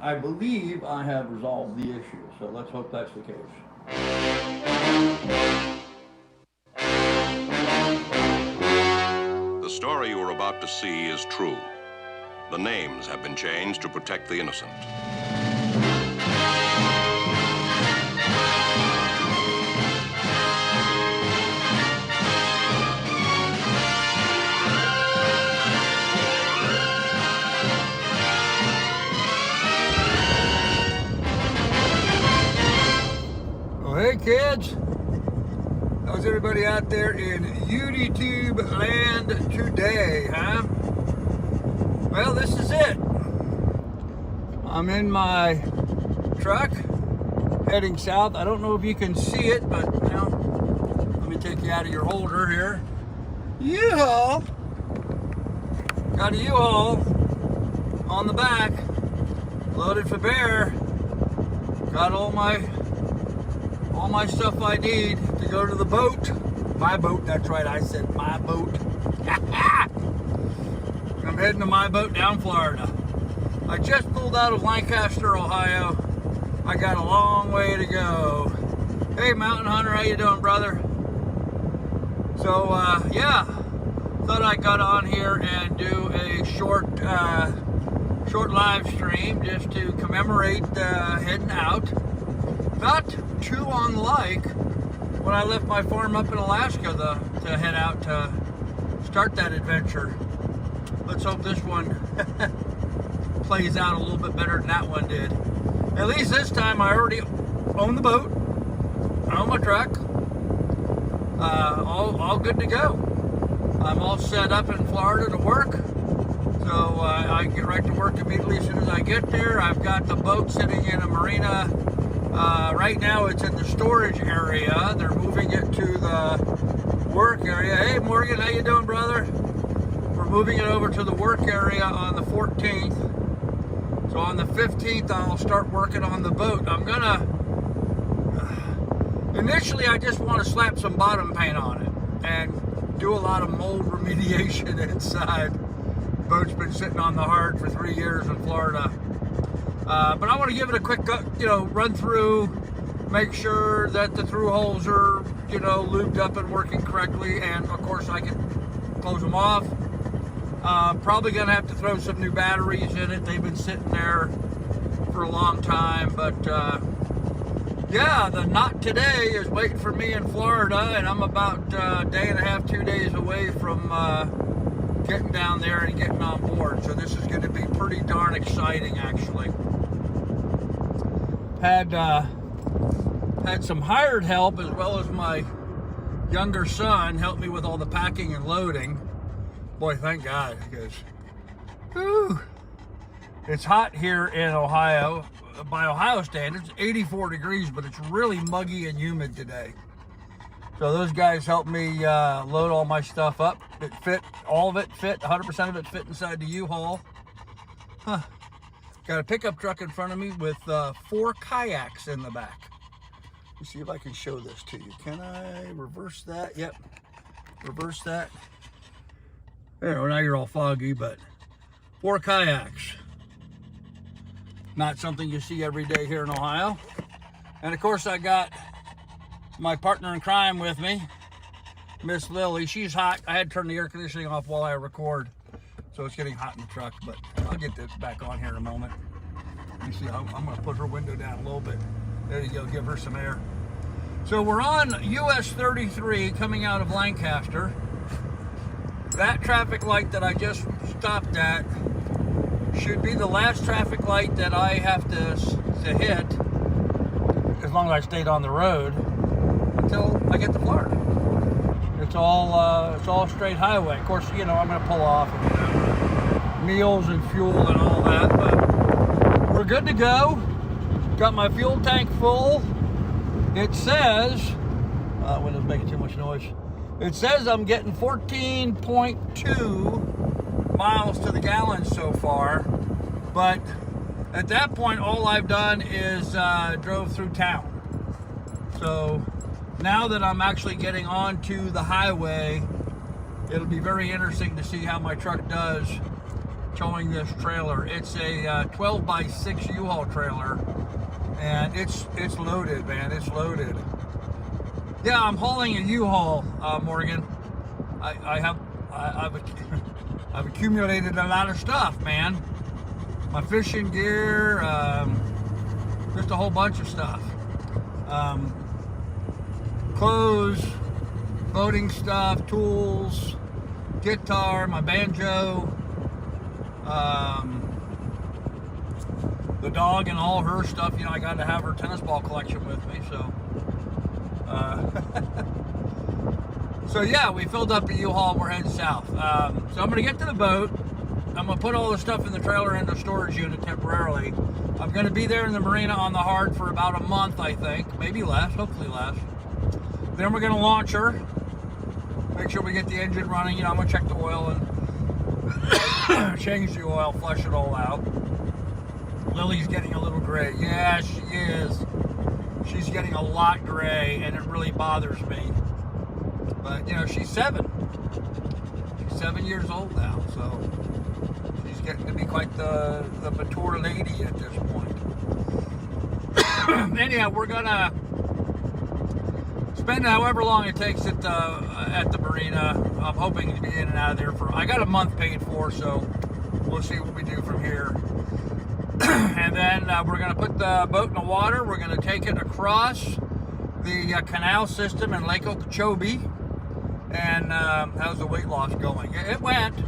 I believe I have resolved the issue, so let's hope that's the case. The story you are about to see is true. The names have been changed to protect the innocent. Hey kids, how's everybody out there in YouTube land today, huh? Well, this is it. I'm in my truck heading south. I don't know if you can see it, but you know, let me take you out of your holder here. U-Haul. Got a U-Haul on the back, loaded for bear. Got all my stuff I need to go to the boat. My boat, that's right, I said my boat. I'm heading to my boat down Florida. I just pulled out of Lancaster, Ohio. I got a long way to go. Hey, Mountain Hunter, how you doing, brother? So, yeah, thought I got on here and do a short live stream just to commemorate heading out. Not too unlike when I left my farm up in Alaska to head out to start that adventure. Let's hope this one plays out a little bit better than that one did. At least this time I already own the boat, I own my truck, all good to go. I'm all set up in Florida to work, so I can get right to work immediately as soon as I get there. I've got the boat sitting in a marina. Right now it's in the storage area. They're moving it to the work area. Hey Morgan, how you doing, brother? We're moving it over to the work area on the 14th. So on the 15th I'll start working on the boat. I'm gonna, initially I just want to slap some bottom paint on it and do a lot of mold remediation inside. The boat's been sitting on the hard for 3 years in Florida. But I want to give it a quick, run through, make sure that the through holes are, lubed up and working correctly, and of course I can close them off. Probably going to have to throw some new batteries in it. They've been sitting there for a long time, but yeah, the Not Today is waiting for me in Florida, and I'm about a day and a half, 2 days away from getting down there and getting on board. So this is going to be pretty darn exciting, actually. Had some hired help, as well as my younger son help me with all the packing and loading. Boy, thank God, because it's hot here in Ohio. By Ohio standards, 84 degrees, but it's really muggy and humid today. So those guys helped me load all my stuff up. It fit, all of it fit, 100% of it fit inside the U-Haul. Huh. Got a pickup truck in front of me with 4 kayaks in the back. Let me see if I can show this to you. Can I reverse that? Yep, reverse that. There, now you're all foggy, but 4 kayaks. Not something you see every day here in Ohio. And of course I got my partner in crime with me, Miss Lily. She's hot. I had to turn the air conditioning off while I record, so it's getting hot in the truck, but I'll get this back on here in a moment. You see, I'm gonna put her window down a little bit. There you go, give her some air. So we're on US 33 coming out of Lancaster. That traffic light that I just stopped at should be the last traffic light that I have to hit, as long as I stayed on the road, until I get to Florida. It's all straight highway. Of course, I'm gonna pull off and meals and fuel and all that, but we're good to go. Got my fuel tank full. It says, window's making too much noise. It says I'm getting 14.2 miles to the gallon so far, but at that point all I've done is drove through town. So now that I'm actually getting onto the highway, it'll be very interesting to see how my truck does towing this trailer. It's a 12 by 6 U-Haul trailer, and it's loaded, man. It's loaded. Yeah, I'm hauling a U-Haul, Morgan. I've accumulated a lot of stuff, man. My fishing gear, just a whole bunch of stuff. Clothes, boating stuff, tools, guitar, my banjo, the dog and all her stuff. You know, I got to have her tennis ball collection with me, so. So yeah, we filled up the U-Haul. We're heading south. So I'm gonna get to the boat. I'm gonna put all the stuff in the trailer in the storage unit temporarily. I'm gonna be there in the marina on the Hard for about a month, I think, maybe less, hopefully less. Then we're gonna launch her, make sure we get the engine running. You know, I'm gonna check the oil and change the oil, flush it all out. Lily's getting a little gray. Yeah, she is. She's getting a lot gray, and it really bothers me. But, you know, she's 7. She's 7 years old now, so she's getting to be quite the mature lady at this point. Anyhow, we're gonna spend however long it takes at the marina. I'm hoping to be in and out of there I got a month paid for, so we'll see what we do from here. And then we're going to put the boat in the water. We're going to take it across the canal system in Lake Okeechobee. And how's the weight loss going? It went.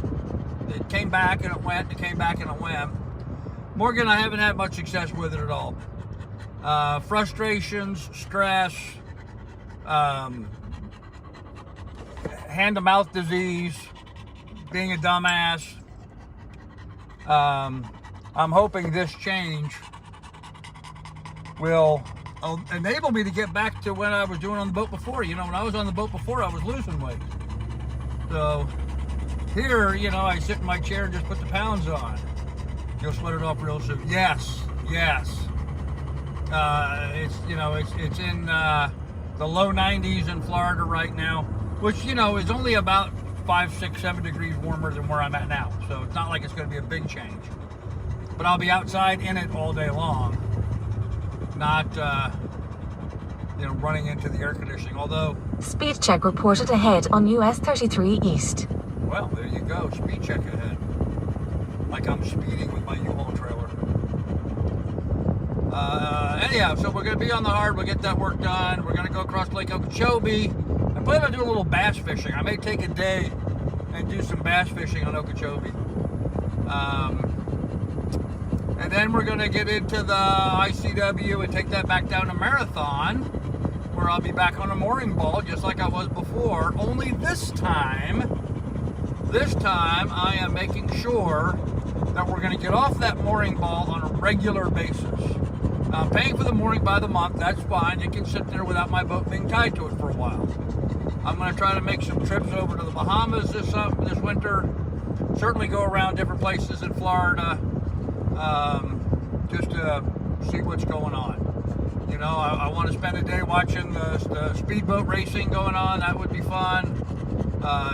It came back and it went. It came back and it went. Morgan, I haven't had much success with it at all. Frustrations, stress, hand-to-mouth disease, being a dumbass. I'm hoping this change will enable me to get back to what I was doing on the boat before. You know, when I was on the boat before, I was losing weight. So here, you know, I sit in my chair and just put the pounds on. You'll sweat it off real soon. Yes, yes. It's, you know, it's in the low 90s in Florida right now, which, you know, is only about 5, 6, 7 degrees warmer than where I'm at now. So it's not like it's going to be a big change. But I'll be outside in it all day long, not, you know, running into the air conditioning, although... Speed check reported ahead on US 33 East. Well, there you go, speed check ahead. Like I'm speeding with my U-Haul trailer. Anyhow, so we're going to be on the Hard, we'll get that work done. We're going to go across Lake Okeechobee. I'm planning on doing a little bass fishing. I may take a day and do some bass fishing on Okeechobee. And then we're going to get into the ICW and take that back down to Marathon, where I'll be back on a mooring ball just like I was before. Only this time I am making sure that we're going to get off that mooring ball on a regular basis. I'm paying for the mooring by the month. That's fine. It can sit there without my boat being tied to it for a while. I'm going to try to make some trips over to the Bahamas this winter. Certainly go around different places in Florida. Just to see what's going on. You know, I want to spend a day watching the speedboat racing going on. That would be fun.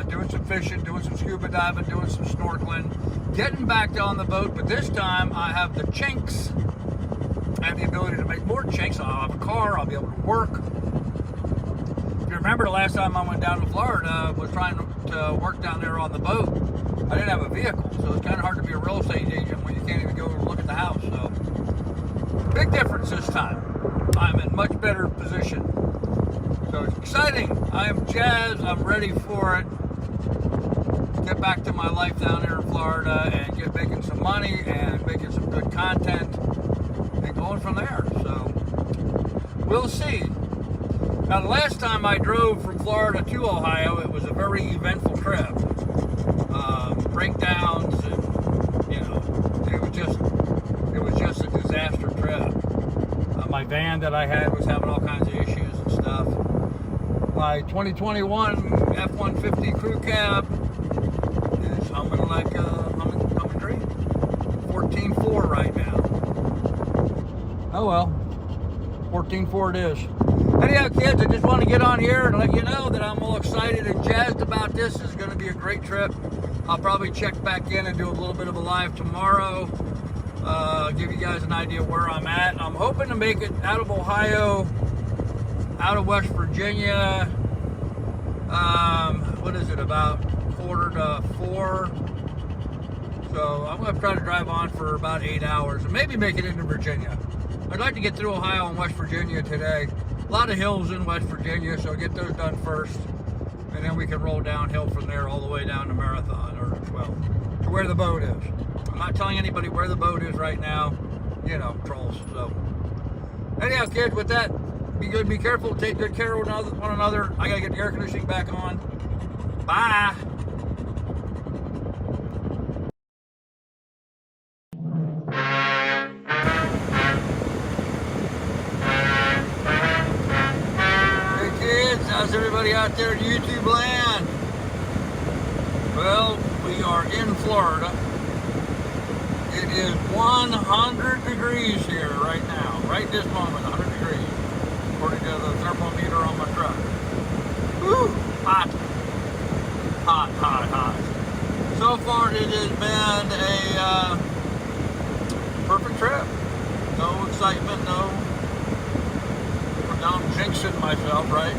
Doing some fishing, doing some scuba diving, doing some snorkeling, getting back on the boat. But this time I have the chinks. I have the ability to make more chinks. I'll have a car. I'll be able to work. If you remember the last time I went down to Florida, was trying to work down there on the boat. I didn't have a vehicle, so it's kind of hard to be a real estate agent when you can't even go look at the house. So, big difference this time. I'm in much better position. So it's exciting. I am jazzed. I'm ready for it. Get back to my life down here in Florida and get making some money and making some good content and going from there. So we'll see. Now, the last time I drove from Florida to Ohio, it was a very eventful trip. Breakdowns, and, you know, it was just a disaster trip. My van that I had was having all kinds of issues and stuff. My 2021 F-150 crew cab is humming like a humming dream. 14.4 right now. Oh well, 14.4 it is. Anyhow, kids, I just want to get on here and let you know that I'm all excited and jazzed about this. It's going to be a great trip. I'll probably check back in and do a little bit of a live tomorrow. Give you guys an idea where I'm at. I'm hoping to make it out of Ohio, out of West Virginia. What is it, about 3:45? So I'm going to try to drive on for about 8 hours and maybe make it into Virginia. I'd like to get through Ohio and West Virginia today. A lot of hills in West Virginia, so get those done first. And then we can roll downhill from there all the way down to Marathon, or, well, to where the boat is. I'm not telling anybody where the boat is right now. You know, trolls. So, anyhow, kids, with that, be good, be careful, take good care of one another. I got to get the air conditioning back on. Bye. How's everybody out there in YouTube land? Well, we are in Florida. It is 100 degrees here right now. Right this moment, 100 degrees. According to the thermometer on my truck. Woo! Hot. Hot, hot, hot. So far it has been a perfect trip. No excitement, no... I'm jinxing myself, right?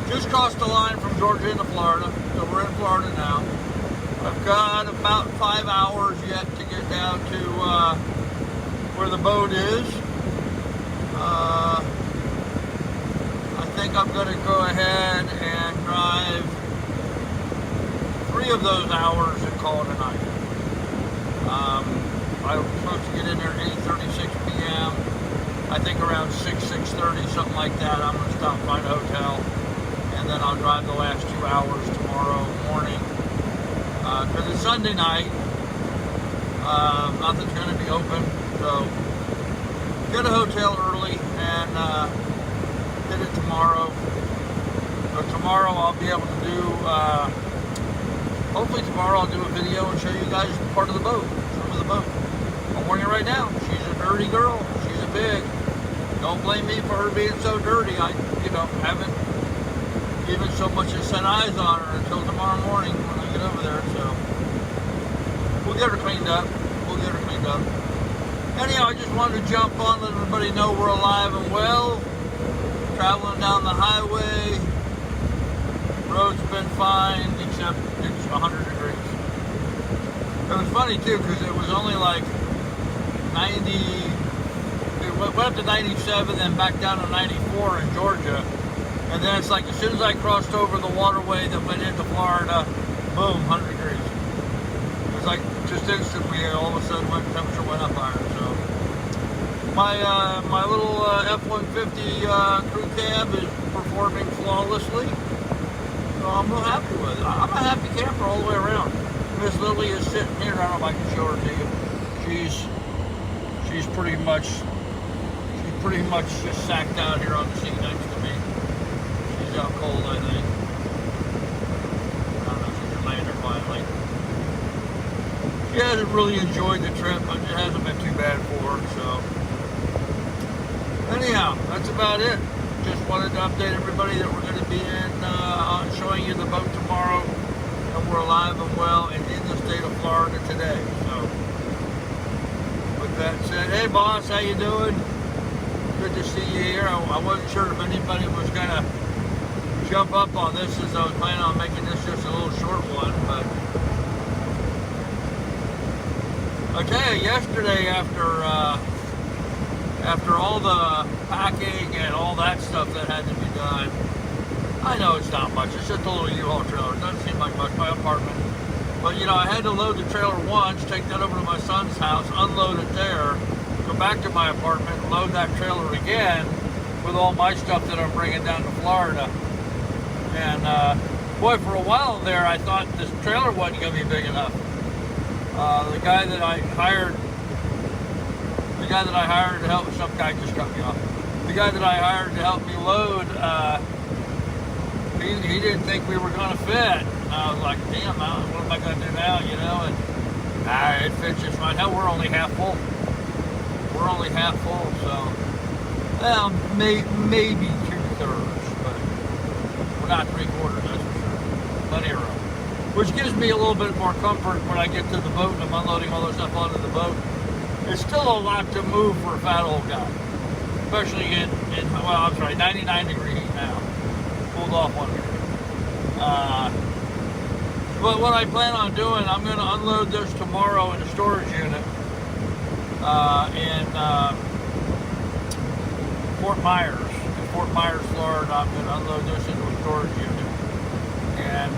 Just crossed the line from Georgia into Florida, so we're in Florida now. I've got about 5 hours yet to get down to where the boat is. I think I'm going to go ahead and drive 3 of those hours and call it a night. I was supposed to get in there at 8:36 p.m. I think around 6:30, something like that. I'm going to stop, find a hotel. And then I'll drive the last 2 hours tomorrow morning. Because it's Sunday night. Nothing's going to be open. So, get a hotel early and hit it tomorrow. So tomorrow I'll be able to do, hopefully tomorrow I'll do a video and show you guys part of the boat. Some of the boat. I'm warning you right now. She's a dirty girl. She's a big. Don't blame me for her being so dirty. I, haven't even so much as set eyes on her until tomorrow morning when I get over there, so we'll get her cleaned up. Anyhow, I just wanted to jump on, let everybody know we're alive and well. Traveling down the highway. Road's been fine, except it's 100 degrees. It was funny too, because it was only like 90, it went up to 97, then back down to 94 in Georgia. And then it's like as soon as I crossed over the waterway that went into Florida, boom, 100 degrees. It was like just instantly, all of a sudden, temperature went up higher. So my little F-150 crew cab is performing flawlessly. So I'm real happy with it. I'm a happy camper all the way around. Miss Lily is sitting here. I don't know if I can show her to you. She's pretty much just sacked out here on the seat next to me. She's out cold, I think. I don't know if she's laying there quietly. She hasn't really enjoyed the trip, but it hasn't been too bad for her, so. Anyhow, that's about it. Just wanted to update everybody that we're going to be showing you the boat tomorrow, and we're alive and well and in the state of Florida today. So, with that said, hey boss, how you doing? Good to see you here. I wasn't sure if anybody was going to jump up on this, as I was planning on making this just a little short one, but I tell you, yesterday after all the packing and all that stuff that had to be done, I know it's not much, it's just a little U-Haul trailer, it doesn't seem like much, my apartment, but I had to load the trailer once, take that over to my son's house, unload it there, go back to my apartment, load that trailer again with all my stuff that I'm bringing down to Florida. And boy, for a while there, I thought this trailer wasn't going to be big enough. The guy that I hired to help, some guy just cut me off. The guy that I hired to help me load, he didn't think we were going to fit. And I was like, damn, what am I going to do now, And it fits just fine. Hell, we're only half full. So, well, maybe 2/3, but we're not 3/4, that's for sure. Plenty of room. which gives me a little bit more comfort when I get to the boat and I'm unloading all this stuff onto the boat. It's still a lot to move for a fat old guy, especially in well, I'm sorry, 99 degree heat now. Pulled off one here. But what I plan on doing, I'm going to unload this tomorrow in a storage unit in Fort Myers. In Fort Myers, Florida, I'm going to unload this into a storage unit. And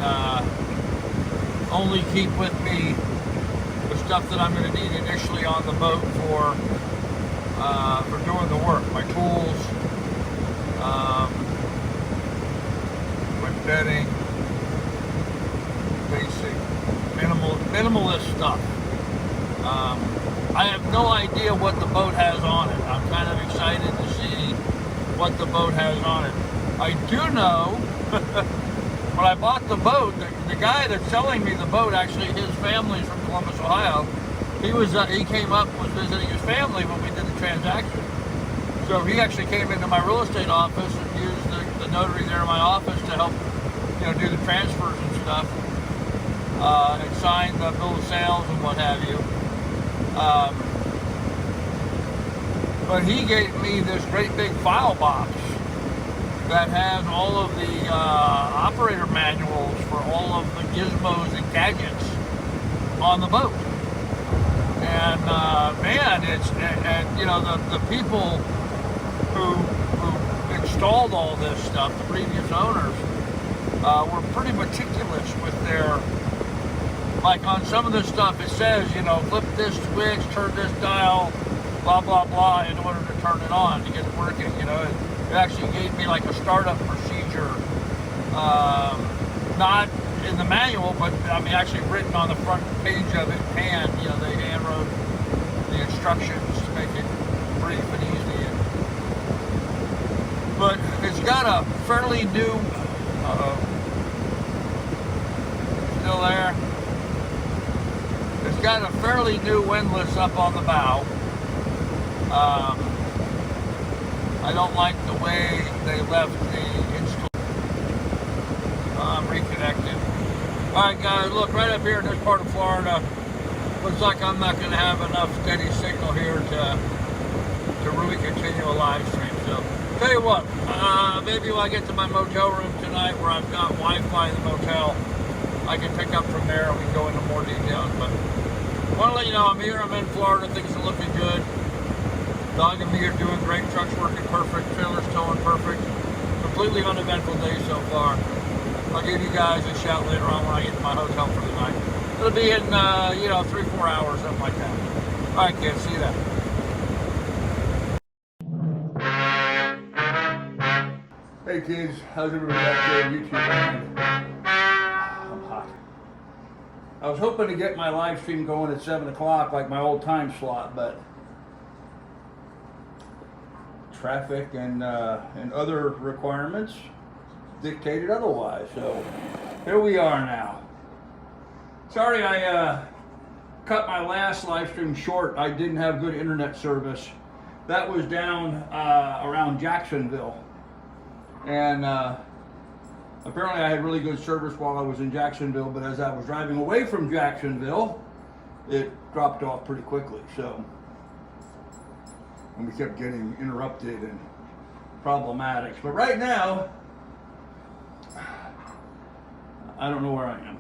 only keep with me the stuff that I'm going to need initially on the boat for doing the work. My tools, my bedding, basic minimalist stuff. I have no idea what the boat has on it. I'm kind of excited to see what the boat has on it. I do know when I bought the boat, the guy that's selling me the boat, actually his family's from Columbus, Ohio. He came up, was visiting his family when we did the transaction. So he actually came into my real estate office and used the notary there in my office to help, do the transfers and stuff, and sign the bill of sales and what have you. But he gave me this great big file box that has all of the operator manuals for all of the gizmos and gadgets on the boat. And man, the people who installed all this stuff, the previous owners, were pretty meticulous with their, like on some of this stuff it says, flip this switch, turn this dial, blah blah blah, in order to turn it on to get it working. It actually gave me like a startup procedure, not in the manual, but actually written on the front page of it, and they hand wrote the instructions to make it brief and easy. But it's got a fairly new, still there? It's got a fairly new windlass up on the bow. I don't like the way they left the install. I'm reconnected. Alright guys, look, right up here in this part of Florida, looks like I'm not going to have enough steady signal here to really continue a live stream. So, tell you what, maybe when I get to my motel room tonight where I've got Wi-Fi in the motel, I can pick up from there and we can go into more details. But I want to let you know I'm here, I'm in Florida, things are looking good. Dog and me are doing great, truck's working perfect, trailer's towing perfect. Completely uneventful day so far. I'll give you guys a shout later on when I get to my hotel for the night. It'll be in, 3-4 hours, something like that. Alright kids, see you then. Hey kids, how's everybody out there on YouTube land? I'm hot. I was hoping to get my live stream going at 7 o'clock like my old time slot, but traffic and other requirements dictated otherwise. So here we are now. Sorry I cut my last live stream short. I didn't have good internet service. That was down around Jacksonville. And apparently I had really good service while I was in Jacksonville, but as I was driving away from Jacksonville, it dropped off pretty quickly. So, and we kept getting interrupted and problematics. But right now, I don't know where I am.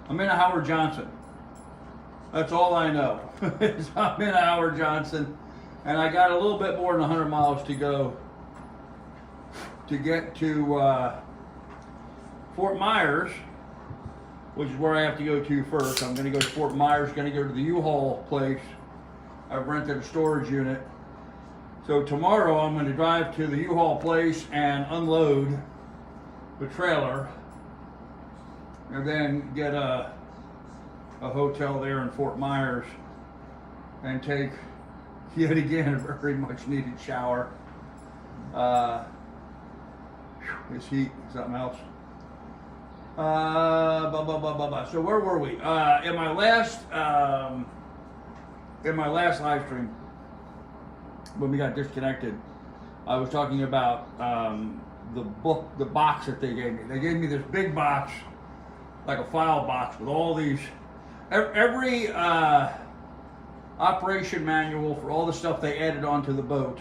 I'm in a Howard Johnson. That's all I know. I'm in a Howard Johnson, and I got a little bit more than 100 miles to go to get to Fort Myers, which is where I have to go to first. I'm going to go to Fort Myers, going to go to the U-Haul place. I've rented a storage unit. So tomorrow I'm going to drive to the U-Haul place and unload the trailer, and then get a hotel there in Fort Myers and take, yet again, a very much needed shower. This heat, something else. So where were we? In my last live stream, when we got disconnected, I was talking about the box that they gave me. They gave me this big box, like a file box with all these, every operation manual for all the stuff they added onto the boat,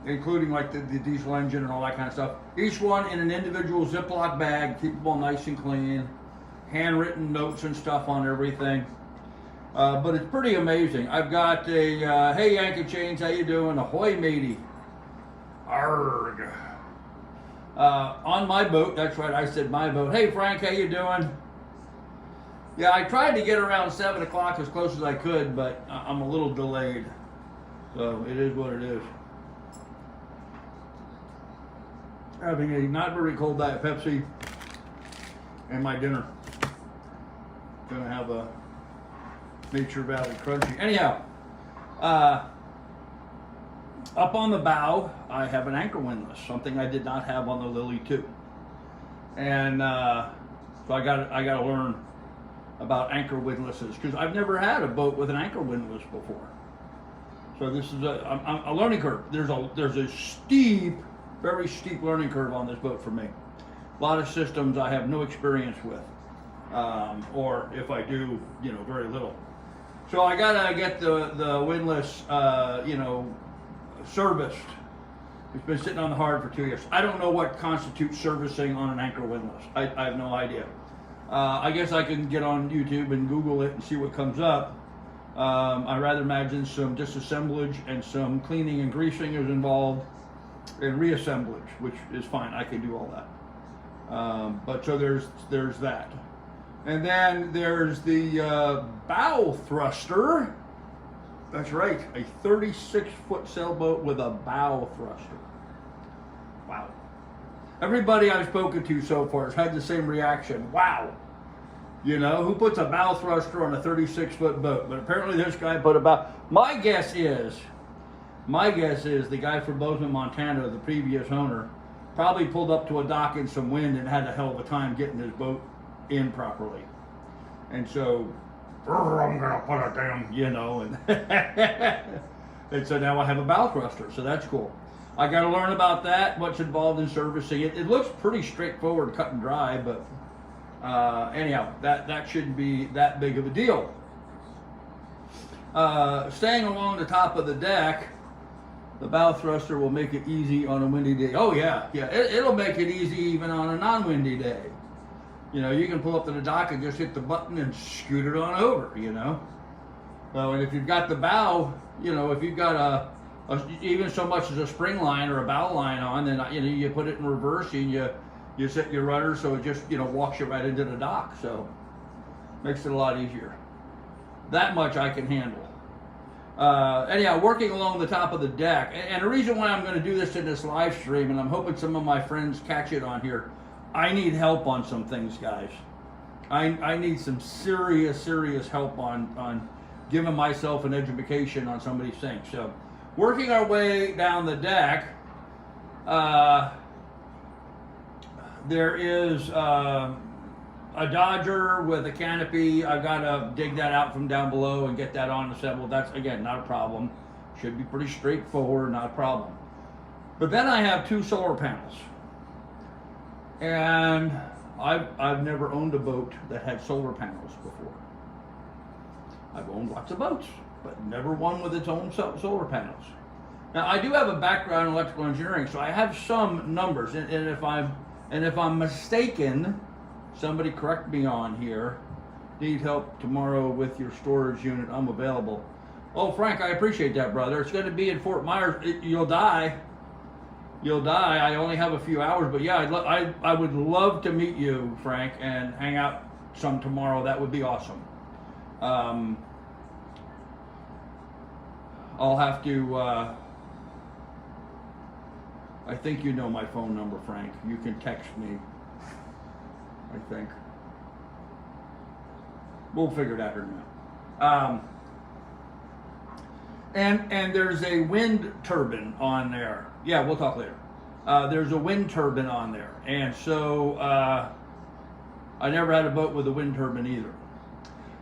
including like the diesel engine and all that kind of stuff. Each one in an individual Ziploc bag, keep them all nice and clean, handwritten notes and stuff on everything. But it's pretty amazing. I've got a, hey Yankee Chains, how you doing? Ahoy matey. Arrgh. On my boat, that's right, I said my boat. Hey Frank, how you doing? Yeah, I tried to get around 7 o'clock as close as I could, but I'm a little delayed. So it is what it is. Having a not very cold Diet Pepsi and my dinner. Gonna have a Nature Valley Crunchy. Anyhow, up on the bow, I have an anchor windlass, something I did not have on the Lily 2. And so I got to learn about anchor windlasses because I've never had a boat with an anchor windlass before. So this is a learning curve. There's a steep, very steep learning curve on this boat for me. A lot of systems I have no experience with, or if I do, very little. So I gotta get the windlass, serviced. It's been sitting on the hard for 2 years. I don't know what constitutes servicing on an anchor windlass. I have no idea. I guess I can get on YouTube and Google it and see what comes up. I rather imagine some disassemblage and some cleaning and greasing is involved, and reassemblage, which is fine. I can do all that. But so there's that. And then there's the bow thruster. That's right, a 36-foot sailboat with a bow thruster. Wow. Everybody I've spoken to so far has had the same reaction. Wow. Who puts a bow thruster on a 36-foot boat? But apparently this guy put a bow. My guess is the guy from Bozeman, Montana, the previous owner, probably pulled up to a dock in some wind and had a hell of a time getting his boat in properly. And so, I'm gonna put it down, and so now I have a bow thruster, so that's cool. I gotta learn about that, what's involved in servicing it. It looks pretty straightforward, cut and dry, but anyhow, that shouldn't be that big of a deal. Staying along the top of the deck, the bow thruster will make it easy on a windy day. Oh yeah, it'll make it easy even on a non-windy day. You can pull up to the dock and just hit the button and scoot it on over, So, and if you've got the bow, if you've got even so much as a spring line or a bow line on, then, you put it in reverse and you set your rudder so it just, walks you right into the dock. So, makes it a lot easier. That much I can handle. Anyhow, working along the top of the deck, and the reason why I'm going to do this in this live stream, and I'm hoping some of my friends catch it on here, I need help on some things, guys. I need some serious help on giving myself an education on some of these things. So, working our way down the deck, there is a Dodger with a canopy. I've got to dig that out from down below and get that on assembled. That's, again, not a problem. Should be pretty straightforward, not a problem. But then I have 2 solar panels. And I've never owned a boat that had solar panels before. I've owned lots of boats, but never one with its own solar panels. Now I do have a background in electrical engineering, so I have some numbers. And if I'm mistaken, somebody correct me on here. Need help tomorrow with your storage unit? I'm available. Oh, Frank, I appreciate that, brother. It's going to be in Fort Myers. You'll die. You'll die. I only have a few hours, but yeah, I would love to meet you, Frank, and hang out some tomorrow. That would be awesome. I'll have to, I think you know my phone number, Frank. You can text me, I think. We'll figure it out here now. And there's a wind turbine on there. Yeah, we'll talk later. There's a wind turbine on there. And so I never had a boat with a wind turbine either.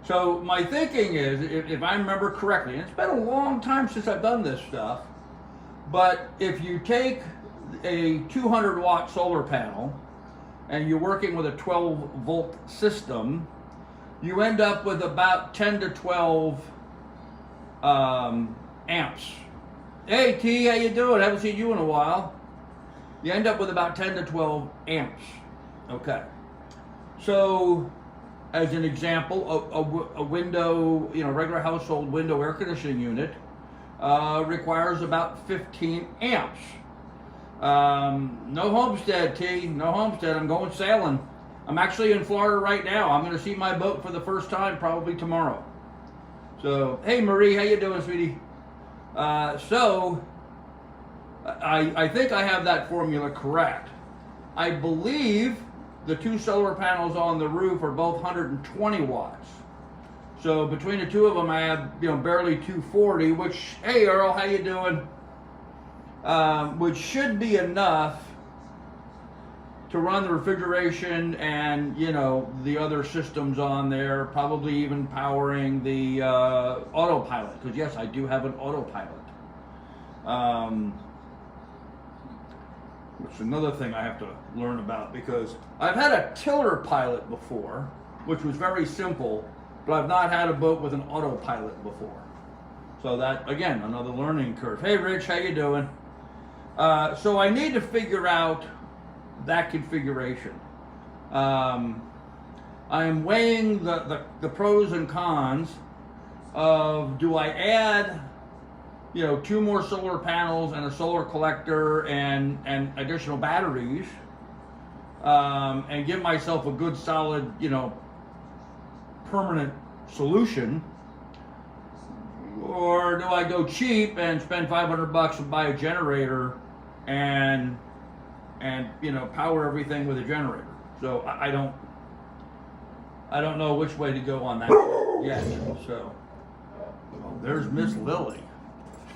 So my thinking is, if I remember correctly, and it's been a long time since I've done this stuff, But if you take a 200 watt solar panel and you're working with a 12 volt system, you end up with about 10 to 12 amps. Hey T, how you doing? Haven't seen you in a while. You end up with about 10 to 12 amps. Okay. So, as an example, a window, regular household window air conditioning unit requires about 15 amps. No homestead, T. No homestead. I'm going sailing. I'm actually in Florida right now. I'm going to see my boat for the first time probably tomorrow. So, hey Marie, how you doing, sweetie? So, I think I have that formula correct. I believe the two solar panels on the roof are both 120 watts. So between the two of them, I have barely 240. Which, hey Earl, how you doing? Which should be enough to run the refrigeration and the other systems on there. Probably even powering the autopilot, because yes, I do have an autopilot. Which is another thing I have to learn about, because I've had a tiller pilot before, which was very simple, but I've not had a boat with an autopilot before. So that, again, another learning curve. Hey Rich, how you doing? So I need to figure out that configuration. I am weighing the pros and cons of, do I add 2 more solar panels and a solar collector and additional batteries, and give myself a good solid, permanent solution, or do I go cheap and spend $500 and buy a generator and power everything with a generator? So I don't know which way to go on that yet. So there's Miss Lily.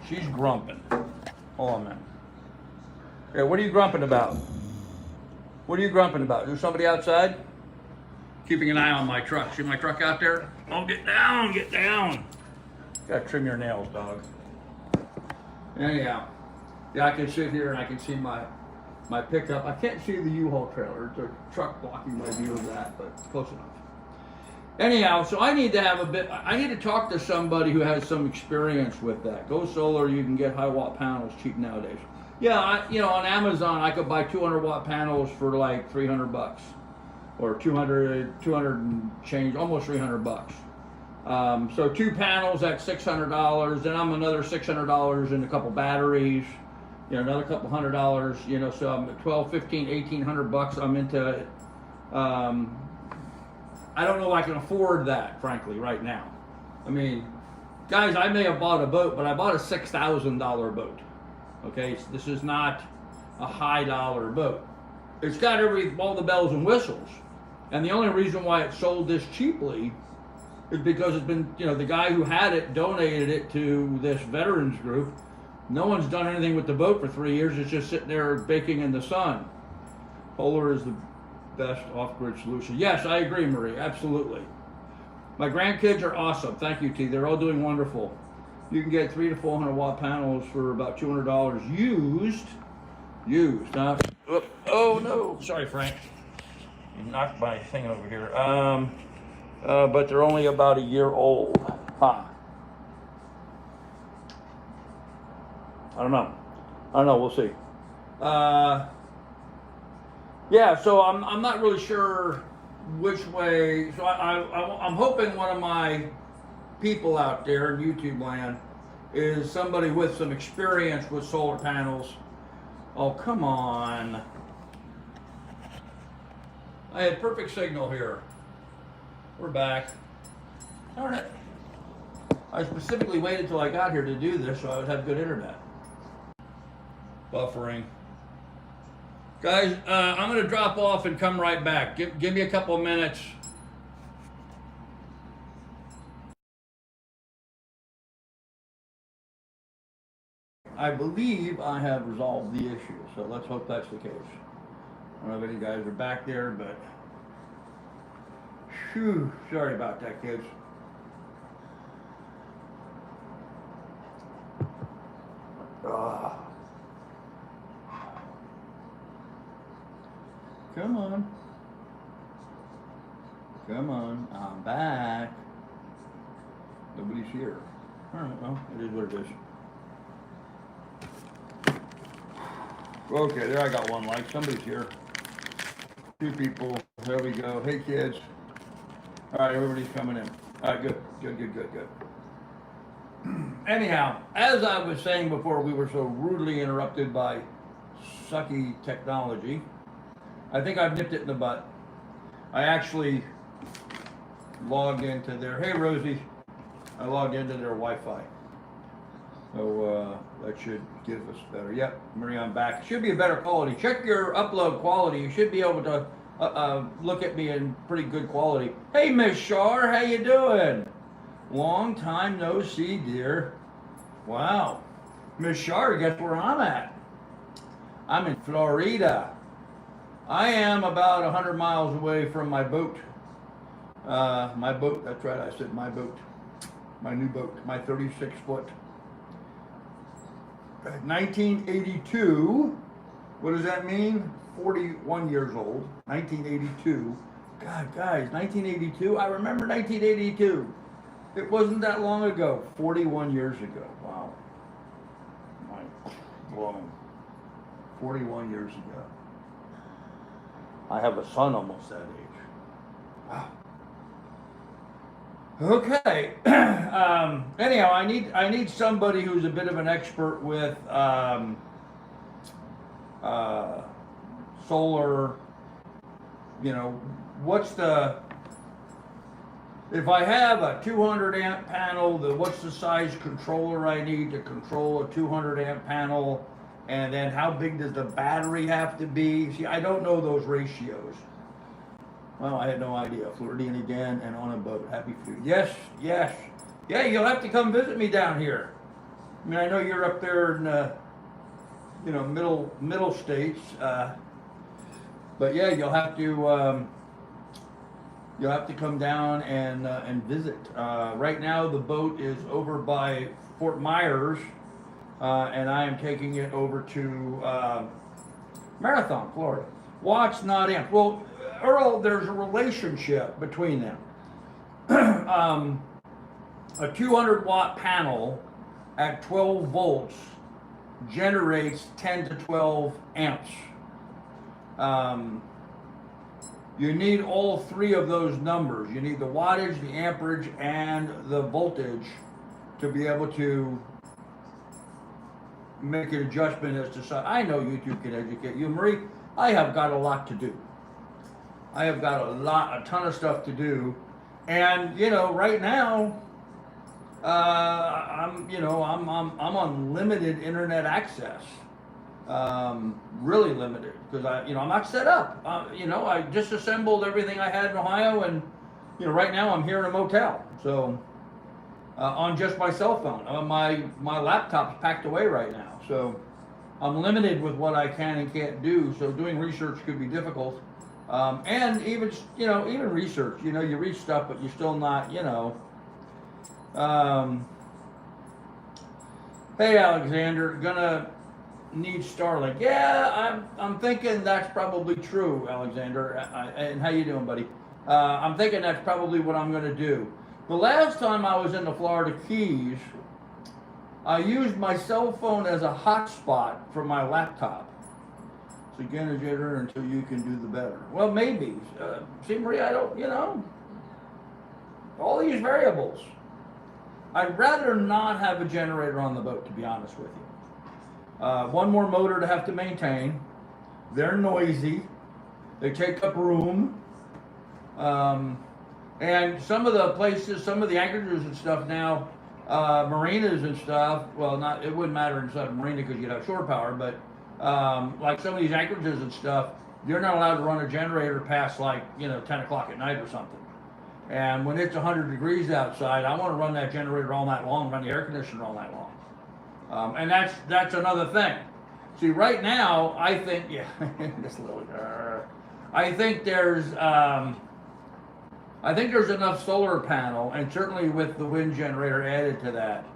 She's grumping. Hold on a minute. Okay, what are you grumping about? What are you grumping about? Is there somebody outside? Keeping an eye on my truck. See my truck out there? Oh, get down, get down. Gotta trim your nails, dog. Anyhow, yeah, I can sit here and I can see my pickup. I can't see the U-Haul trailer. There's a truck blocking my view of that, but close enough. Anyhow, so I need to talk to somebody who has some experience with that. Go solar, you can get high watt panels cheap nowadays. Yeah, on Amazon I could buy 200 watt panels for like $300, or 200 and change, almost $300. So 2 panels at $600, then I'm another $600 in a couple batteries, another couple $100, so I'm at 12, 15, $1,800. I'm into it. I don't know if I can afford that, frankly, right now. I mean, guys, I may have bought a boat, but I bought a $6,000 boat. Okay, so this is not a high dollar boat. It's got all the bells and whistles. And the only reason why it sold this cheaply is because it's been, the guy who had it donated it to this veterans group. No one's done anything with the boat for 3 years. It's just sitting there baking in the sun. Polar is the best off-grid solution. Yes, I agree, Marie. Absolutely. My grandkids are awesome. Thank you, T. They're all doing wonderful. You can get 300 to 400 watt panels for about $200 used. Huh? Oh no! Sorry, Frank. You knocked my thing over here. But they're only about a year old. Huh. I don't know. We'll see. Yeah, so I'm not really sure which way. So I'm hoping one of my people out there in YouTube land is somebody with some experience with solar panels. Oh, come on. I had perfect signal here. We're back. Darn it. I specifically waited till I got here to do this so I would have good internet. Buffering. Guys, I'm going to drop off and come right back. Give me a couple of minutes. I believe I have resolved the issue, so let's hope that's the case. I don't know if any guys are back there, but whew, sorry about that, kids. Come on, I'm back. Nobody's here. All right, well, it is what it is. Okay, there I got one like. Somebody's here. 2 people. There we go. Hey, kids. All right, everybody's coming in. All right, good. Anyhow, as I was saying before, we were so rudely interrupted by sucky technology. I think I've nipped it in the butt. I actually logged into their, hey Rosie, I logged into their Wi-Fi. So that should give us better. Yep, Maria, I'm back. Should be a better quality. Check your upload quality. You should be able to look at me in pretty good quality. Hey Miss Shar, how you doing? Long time no see, dear. Wow. Miss Shar, guess where I'm at? I'm in Florida. I am about 100 miles away from my boat. My boat, that's right, I said my boat. My new boat, my 36-foot. 1982. What does that mean? 41 years old. 1982. God, guys, 1982? I remember 1982. It wasn't that long ago. 41 years ago. Wow. Blown. 41 years ago. I have a son almost that age. Wow. Okay. Anyhow, I need somebody who's a bit of an expert with solar. You know, if I have a 200 amp panel, what's the size controller I need to control a 200 amp panel? And then how big does the battery have to be? See, I don't know those ratios. Well, I had no idea. Floridian again and on a boat. Happy food. Yes. Yeah, you'll have to come visit me down here. I mean, I know you're up there in, middle states. But yeah, you'll have to come down and visit. Right now, the boat is over by Fort Myers, and I am taking it over to Marathon, Florida. Watts, not amps. Well, Earl, there's a relationship between them. A 200 watt panel at 12 volts generates 10 to 12 amps. You need all 3 of those numbers. You need the wattage, the amperage, and the voltage to be able to make an adjustment as to size. I know YouTube can educate you. Marie, I have got a lot to do. I have got a ton of stuff to do. And, right now, I'm on limited internet access. Really limited, because I'm not set up. I disassembled everything I had in Ohio, and right now I'm here in a motel. So on just my cell phone, my laptop's packed away right now. So I'm limited with what I can and can't do. So doing research could be difficult. And even research. You read stuff, but you're still not. Hey Alexander, gonna need Starlink. Yeah, I'm thinking that's probably true, Alexander. And how you doing, buddy? I'm thinking that's probably what I'm going to do. The last time I was in the Florida Keys, I used my cell phone as a hotspot for my laptop. So again, a jitter until you can do the better. Well, maybe. See, Marie, I don't, all these variables. I'd rather not have a generator on the boat, to be honest with you. One more motor to have to maintain. They're noisy. They take up room. And some of the places, some of the anchorages and stuff now, marinas and stuff, well, it wouldn't matter inside a marina because you'd have shore power, but like some of these anchorages and stuff, you're not allowed to run a generator past 10 o'clock at night or something. And when it's 100 degrees outside, I want to run that generator all night long, run the air conditioner all night long. And that's another thing. See, right now, I think, this little, I think there's enough solar panel, and certainly with the wind generator added to that,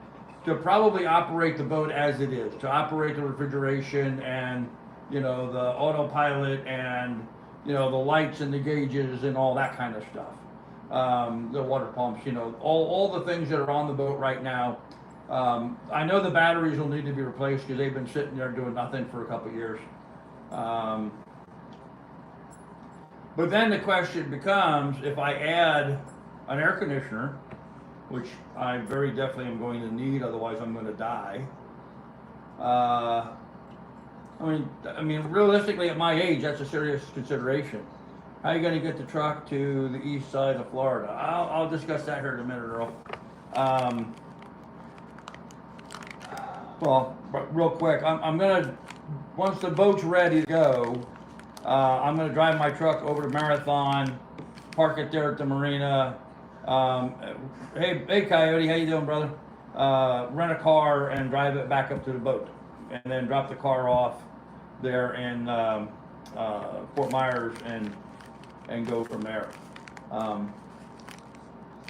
to probably operate the boat as it is, to operate the refrigeration and, the autopilot and, the lights and the gauges and all that kind of stuff. the water pumps, you know, all the things that are on the boat right now. I know the batteries will need to be replaced because they've been sitting there doing nothing for a couple of years. But then the question becomes, if I add an air conditioner, which I very definitely am going to need, otherwise I'm going to die. I mean, realistically, at my age, that's a serious consideration. How are you going to get the truck to the east side of Florida? I'll discuss that here in a minute, Earl. Well, real quick, I'm gonna, once the boat's ready to go, I'm gonna drive my truck over to Marathon, park it there at the marina. Hey, Coyote, how you doing, brother? Rent a car and drive it back up to the boat, and then drop the car off there in Fort Myers and go from there.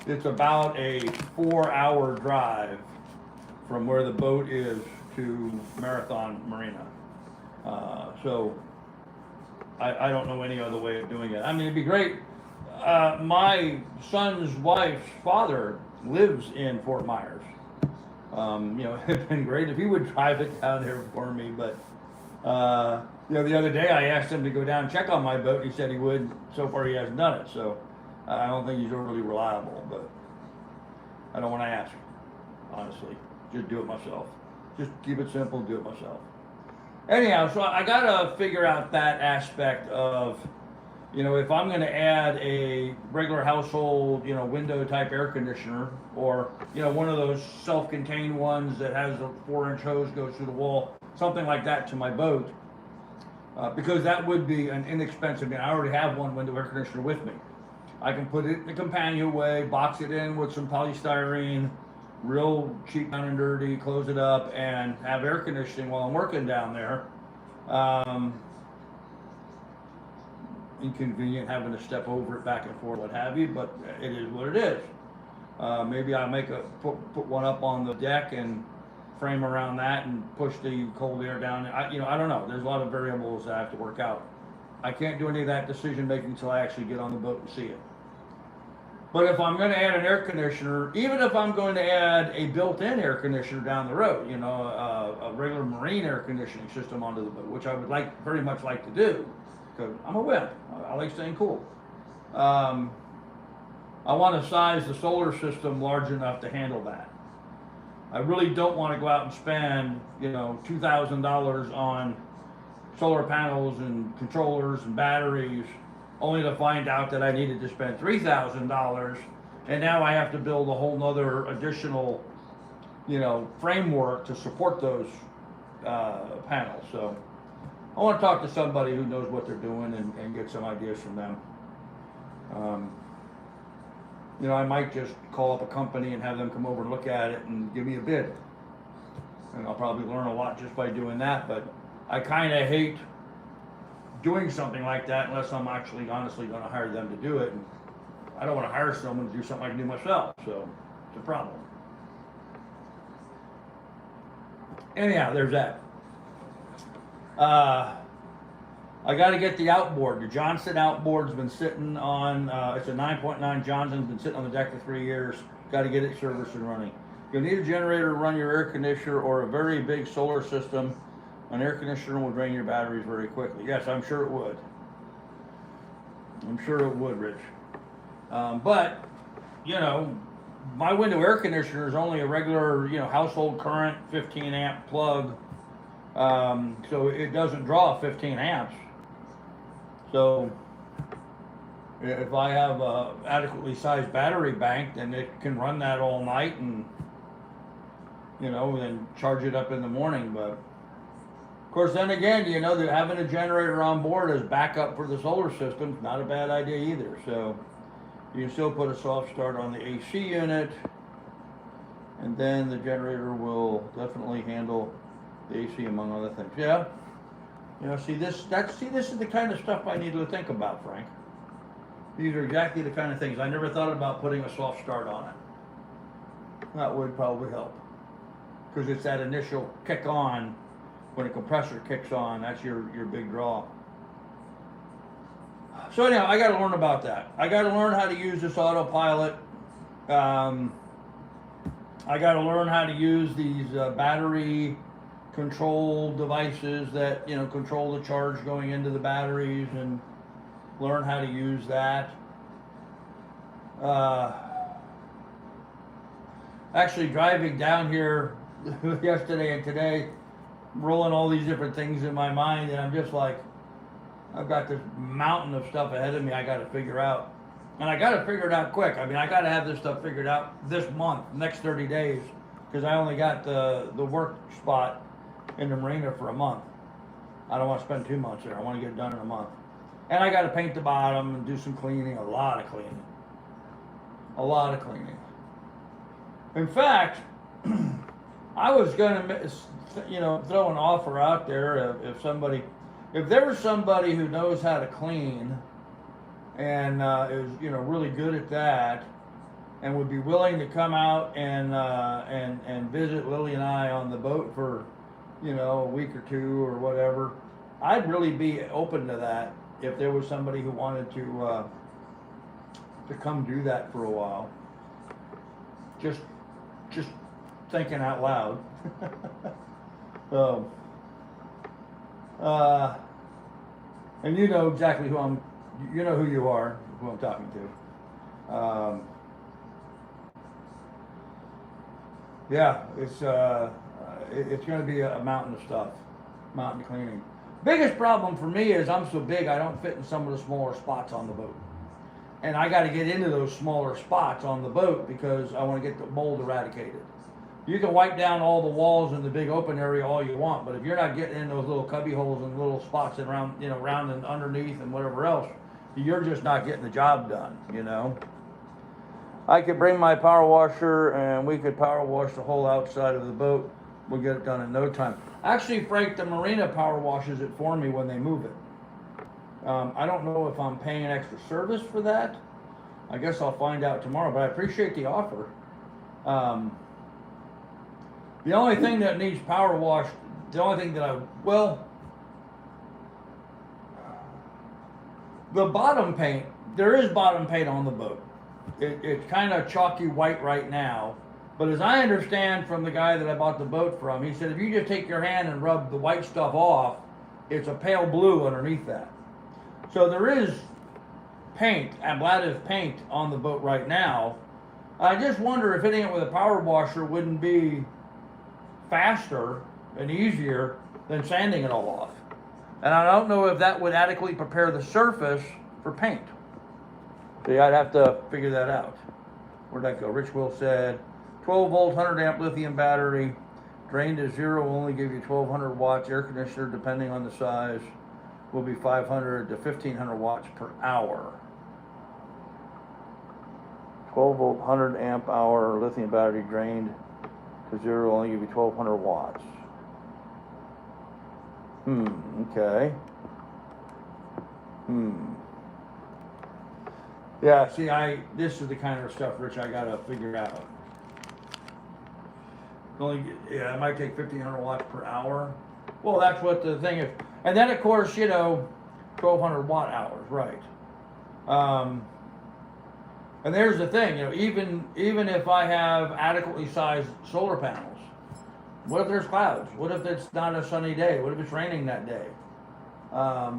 It's about a 4-hour drive from where the boat is to Marathon Marina. So I don't know any other way of doing it. I mean, it'd be great. My son's wife's father lives in Fort Myers. You know, it'd been great if he would drive it down there for me, but you know, the other day I asked him to go down and check on my boat. He said he would. So far he hasn't done it, so I don't think he's overly reliable, but I don't want to ask, honestly. Just do it myself. Just keep it simple, do it myself. Anyhow, so I gotta figure out that aspect of, you know, if I'm gonna add a regular household, you know, window type air conditioner, or, you know, one of those self-contained ones that has a 4-inch hose goes through the wall, something like that to my boat, because that would be an inexpensive, I already have one window air conditioner with me. I can put it in the companionway, box it in with some polystyrene, real cheap, down and dirty, close it up, and have air conditioning while I'm working down there. Inconvenient having to step over it back and forth, what have you, but it is what it is. Maybe I'll put one up on the deck and frame around that and push the cold air down. You know, I don't know. There's a lot of variables that I have to work out. I can't do any of that decision making until I actually get on the boat and see it. But if I'm going to add an air conditioner, even if I'm going to add a built-in air conditioner down the road, you know, a regular marine air conditioning system onto the boat, which I would very much like to do, because I'm a wimp. I like staying cool. I want to size the solar system large enough to handle that. I really don't want to go out and spend, you know, $2,000 on solar panels and controllers and batteries, only to find out that I needed to spend $3,000, and now I have to build a whole nother additional, you know, framework to support those panels. So I want to talk to somebody who knows what they're doing and get some ideas from them. You know, I might just call up a company and have them come over and look at it and give me a bid. And I'll probably learn a lot just by doing that, but I kind of hate doing something like that unless I'm actually honestly going to hire them to do it. And I don't want to hire someone to do something I can do myself, so it's a problem. Anyhow, there's that. I got to get the outboard. The Johnson outboard's been sitting on, it's a 9.9 Johnson's been sitting on the deck for 3 years. Got to get it serviced and running. You'll need a generator to run your air conditioner or a very big solar system. An air conditioner will drain your batteries very quickly. Yes, I'm sure it would. I'm sure it would, Rich. But, you know, my window air conditioner is only a regular, you know, household current 15 amp plug. So it doesn't draw 15 amps. So if I have a adequately sized battery bank, then it can run that all night and, you know, then charge it up in the morning. But of course, then again, you know, that having a generator on board as backup for the solar system is not a bad idea either. So you can still put a soft start on the AC unit, and then the generator will definitely handle the AC among other things. Yeah. You know, this is the kind of stuff I need to think about, Frank. These are exactly the kind of things. I never thought about putting a soft start on it. That would probably help. Because it's that initial kick on, when a compressor kicks on, that's your big draw. So anyhow, I got to learn about that. I got to learn how to use this autopilot. I got to learn how to use these battery control devices that, you know, control the charge going into the batteries, and learn how to use that. Actually, driving down here yesterday and today, rolling all these different things in my mind, and I'm just like, I've got this mountain of stuff ahead of me I got to figure out. And I got to figure it out quick. I mean, I got to have this stuff figured out this month, next 30 days, because I only got the work spot in the marina for a month. I don't want to spend 2 months there. I want to get it done in a month. And I got to paint the bottom and do some cleaning, a lot of cleaning. A lot of cleaning. In fact, I was going to, you know, throw an offer out there if there was somebody who knows how to clean and is, you know, really good at that, and would be willing to come out and visit Lily and I on the boat for, you know, a week or two or whatever, I'd really be open to that if there was somebody who wanted to come do that for a while. Just thinking out loud. So, and you know exactly who you know who you are, who I'm talking to. Yeah, it's going to be a mountain of stuff, mountain cleaning. Biggest problem for me is I'm so big I don't fit in some of the smaller spots on the boat. And I got to get into those smaller spots on the boat because I want to get the mold eradicated. You can wipe down all the walls in the big open area all you want, but if you're not getting in those little cubby holes and little spots and around, you know, around and underneath and whatever else, you're just not getting the job done, you know. I could bring my power washer and we could power wash the whole outside of the boat. We'll get it done in no time. Actually, Frank, the marina power washes it for me when they move it. I don't know if I'm paying extra service for that. I guess I'll find out tomorrow, but I appreciate the offer. The only thing that needs power washed, the only thing that the bottom paint, there is bottom paint on the boat. It's kind of chalky white right now, but as I understand from the guy that I bought the boat from, he said if you just take your hand and rub the white stuff off, it's a pale blue underneath that. So there is paint, ablative paint on the boat right now. I just wonder if hitting it with a power washer wouldn't be faster and easier than sanding it all off. And I don't know if that would adequately prepare the surface for paint. See, I'd have to figure that out. Where'd that go? Rich Will said, 12 volt, 100 amp lithium battery, drained to zero, will only give you 1200 watts. Air conditioner, depending on the size, will be 500 to 1500 watts per hour. 12 volt, 100 amp hour lithium battery drained to zero, will only give you 1200 watts. Okay. Yeah, see, this is the kind of stuff, Rich, I gotta figure out. It might take 1500 watts per hour. Well, that's what the thing is. And then, of course, you know, 1200 watt hours, right. And there's the thing, you know, even if I have adequately sized solar panels, what if there's clouds? What if it's not a sunny day? What if it's raining that day? Of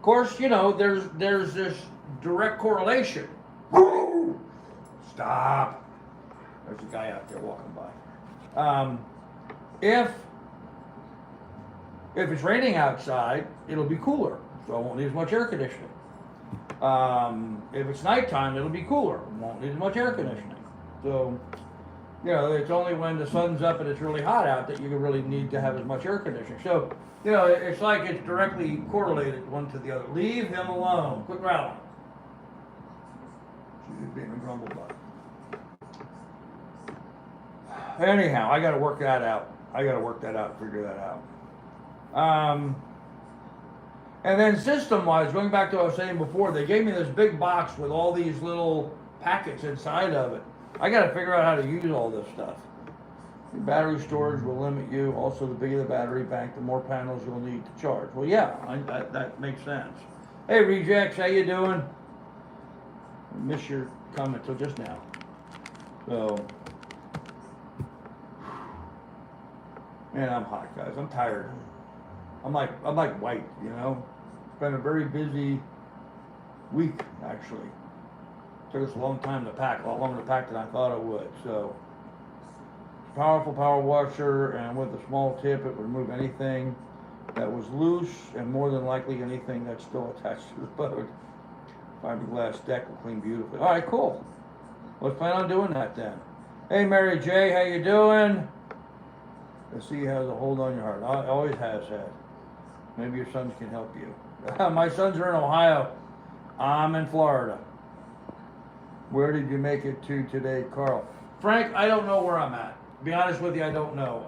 course, you know, there's this direct correlation. Stop. There's a guy out there walking by. If it's raining outside, it'll be cooler, so I won't need as much air conditioning. If it's nighttime, it'll be cooler. Won't need as much air conditioning. So, you know, it's only when the sun's up and it's really hot out that you really need to have as much air conditioning. So, you know, it's like it's directly correlated one to the other. Leave him alone. Quit growling. She's being a grumble bug. Anyhow, I got to work that out. Figure that out. And then system-wise, going back to what I was saying before, they gave me this big box with all these little packets inside of it. I got to figure out how to use all this stuff. The battery storage will limit you. Also, the bigger the battery bank, the more panels you'll need to charge. Well, yeah, that makes sense. Hey, Rejects, how you doing? I missed your comment till just now. So, man, I'm hot, guys. I'm tired. I'm like white, you know. It's been a very busy week, actually. Took us a long time to pack, a lot longer to pack than I thought it would. So, powerful power washer, and with a small tip, it would remove anything that was loose, and more than likely anything that's still attached to the boat. Fiberglass deck will clean beautifully. All right, cool. Let's plan on doing that then. Hey, Mary J, how you doing? The sea has a hold on your heart. Always has had. Maybe your sons can help you. My sons are in Ohio. I'm in Florida. Where did you make it to today, Carl? Frank, I don't know where I'm at. To be honest with you, I don't know.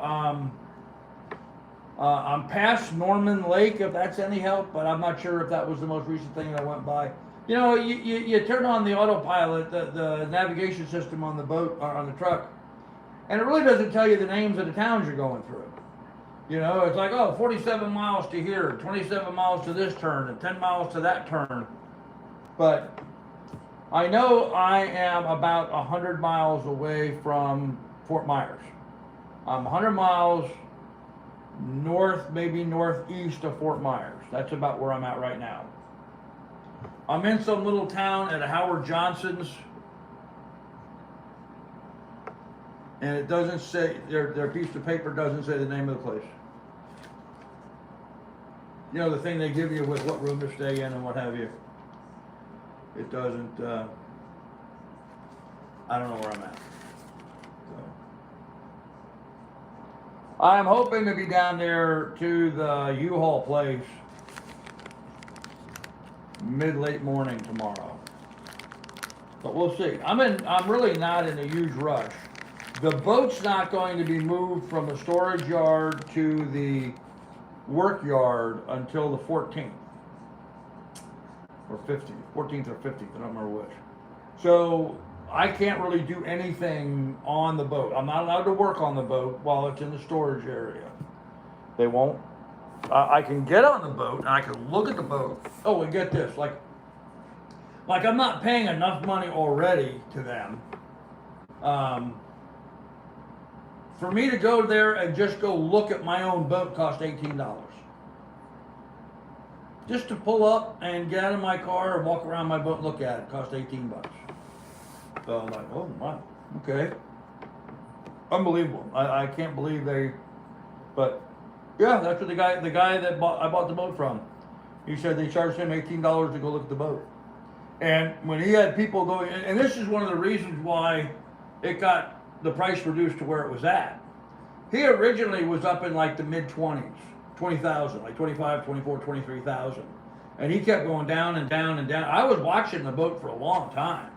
I'm past Norman Lake, if that's any help, but I'm not sure if that was the most recent thing that I went by. You know, you turn on the autopilot, the navigation system on the boat, or on the truck, and it really doesn't tell you the names of the towns you're going through. You know, it's like, oh, 47 miles to here, 27 miles to this turn, and 10 miles to that turn. But I know I am about 100 miles away from Fort Myers. I'm 100 miles north, maybe northeast of Fort Myers. That's about where I'm at right now. I'm in some little town at Howard Johnson's, and it doesn't say, their piece of paper doesn't say the name of the place. You know, the thing they give you with what room to stay in and what have you. It doesn't, I don't know where I'm at. So. I'm hoping to be down there to the U-Haul place mid-late morning tomorrow, but we'll see. I'm really not in a huge rush. The boat's not going to be moved from the storage yard to the work yard until the 14th or 15th, 14th or 15th, I don't remember which. So I can't really do anything on the boat. I'm not allowed to work on the boat while it's in the storage area. They won't. I can get on the boat and I can look at the boat. Oh, and get this, like I'm not paying enough money already to them. For me to go there and just go look at my own boat cost $18. Just to pull up and get out of my car and walk around my boat and look at it cost 18 bucks. So I'm like, oh wow, okay. Unbelievable. I can't believe but yeah, that's what the guy that I bought the boat from. He said they charged him $18 to go look at the boat. And when he had people going, and this is one of the reasons why it got the price reduced to where it was at. He originally was up in like the mid-20s, 20,000, like 25, 24, 23,000. And he kept going down and down and down. I was watching the boat for a long time.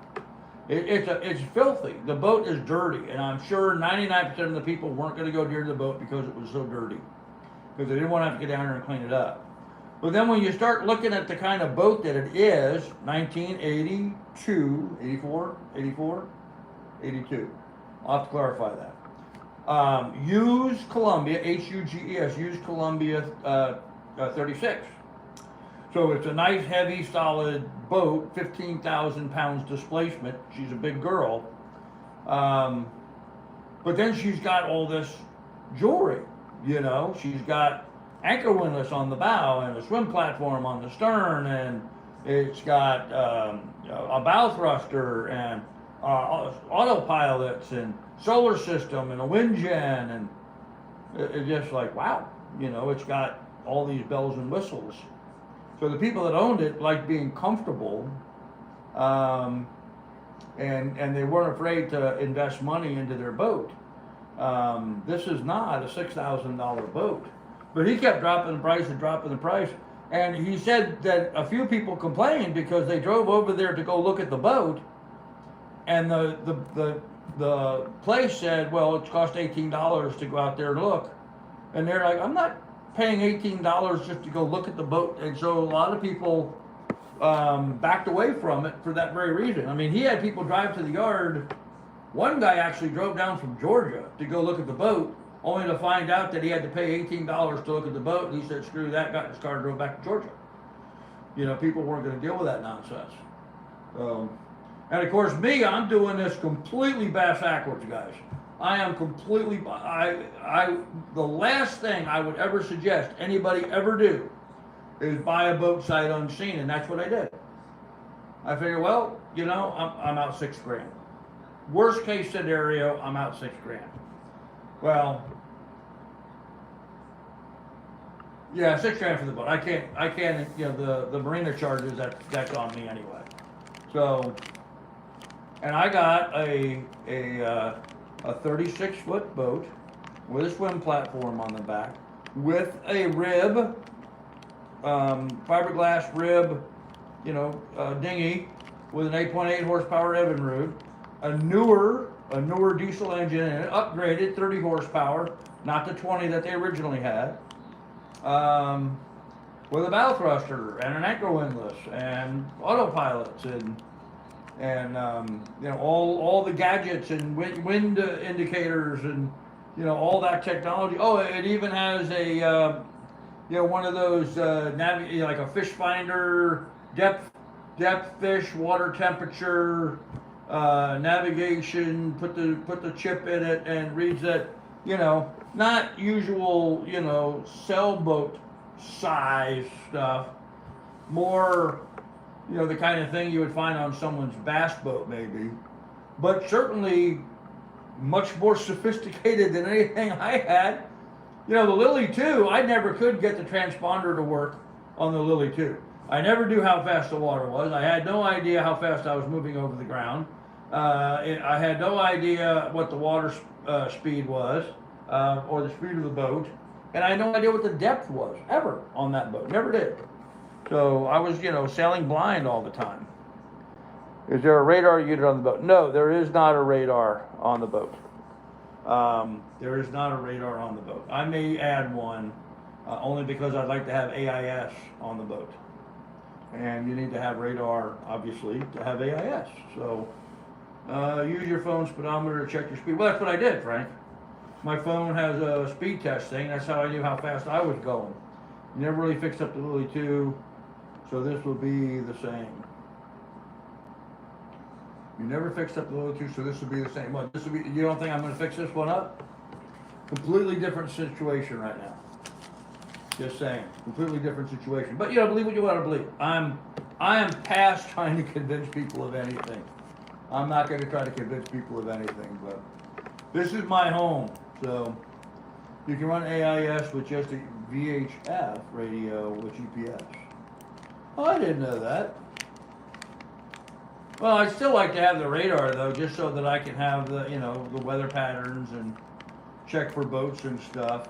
It's filthy. The boat is dirty, and I'm sure 99% of the people weren't going to go near the boat because it was so dirty, because they didn't want to have to get down there and clean it up. But then when you start looking at the kind of boat that it is, 1982, 84, 82. I'll have to clarify that. Used Columbia, H-U-G-E-S, used Columbia 36. So it's a nice, heavy, solid boat, 15,000 pounds displacement. She's a big girl. But then she's got all this jewelry, you know. She's got anchor windlass on the bow and a swim platform on the stern, and it's got a bow thruster and autopilots and solar system and a wind gen, and it's just like, wow, you know, it's got all these bells and whistles. So the people that owned it liked being comfortable, and they weren't afraid to invest money into their boat. This is not a $6,000 boat, but he kept dropping the price and dropping the price. And he said that a few people complained because they drove over there to go look at the boat, and the place said, well, it cost $18 to go out there and look. And they're like, I'm not paying $18 just to go look at the boat. And so a lot of people backed away from it for that very reason. I mean, he had people drive to the yard. One guy actually drove down from Georgia to go look at the boat, only to find out that he had to pay $18 to look at the boat. And he said, screw that, got in his car and drove back to Georgia. You know, people weren't going to deal with that nonsense. And of course, me, I'm doing this completely backwards, guys. I am completely. The last thing I would ever suggest anybody ever do is buy a boat sight unseen, and that's what I did. I figured, well, you know, I'm out $6,000. Worst case scenario, I'm out $6,000. Well, yeah, $6,000 for the boat. I can't. You know, the marina charges, that's on me anyway. So, and I got a 36-foot boat with a swim platform on the back, with a rib, fiberglass rib, you know, dinghy with an 8.8 horsepower Evinrude, a newer diesel engine in it, upgraded 30 horsepower, not the 20 that they originally had, with a bow thruster and an anchor windlass and autopilots and you know, all the gadgets and wind indicators and, you know, all that technology. Oh, it even has a you know, one of those you know, like a fish finder, depth fish, water temperature, navigation. Put the chip in it and reads it. You know, not usual, you know, sailboat size stuff. More, you know, the kind of thing you would find on someone's bass boat, maybe, but certainly much more sophisticated than anything I had. You know, the Lily 2, I never could get the transponder to work on the Lily 2. I never knew how fast the water was. I had no idea how fast I was moving over the ground. I had no idea what the water speed was, or the speed of the boat, and I had no idea what the depth was, ever, on that boat. Never did. So I was, you know, sailing blind all the time. Is there a radar unit on the boat? No, there is not a radar on the boat. There is not a radar on the boat. I may add one, only because I'd like to have AIS on the boat. And you need to have radar, obviously, to have AIS. So use your phone speedometer to check your speed. Well, that's what I did, Frank. My phone has a speed test thing. That's how I knew how fast I was going. Never really fixed up the Lily 2, so this will be the same. You never fixed up the Lily 2, so this will be the same. What, this will be, you don't think I'm going to fix this one up? Completely different situation right now. Just saying, completely different situation. But you know, believe what you want to believe. I am past trying to convince people of anything. I'm not going to try to convince people of anything, but this is my home, so you can run AIS with just a VHF radio with GPS. Oh, I didn't know that. Well, I'd still like to have the radar though, just so that I can have the, you know, the weather patterns and check for boats and stuff.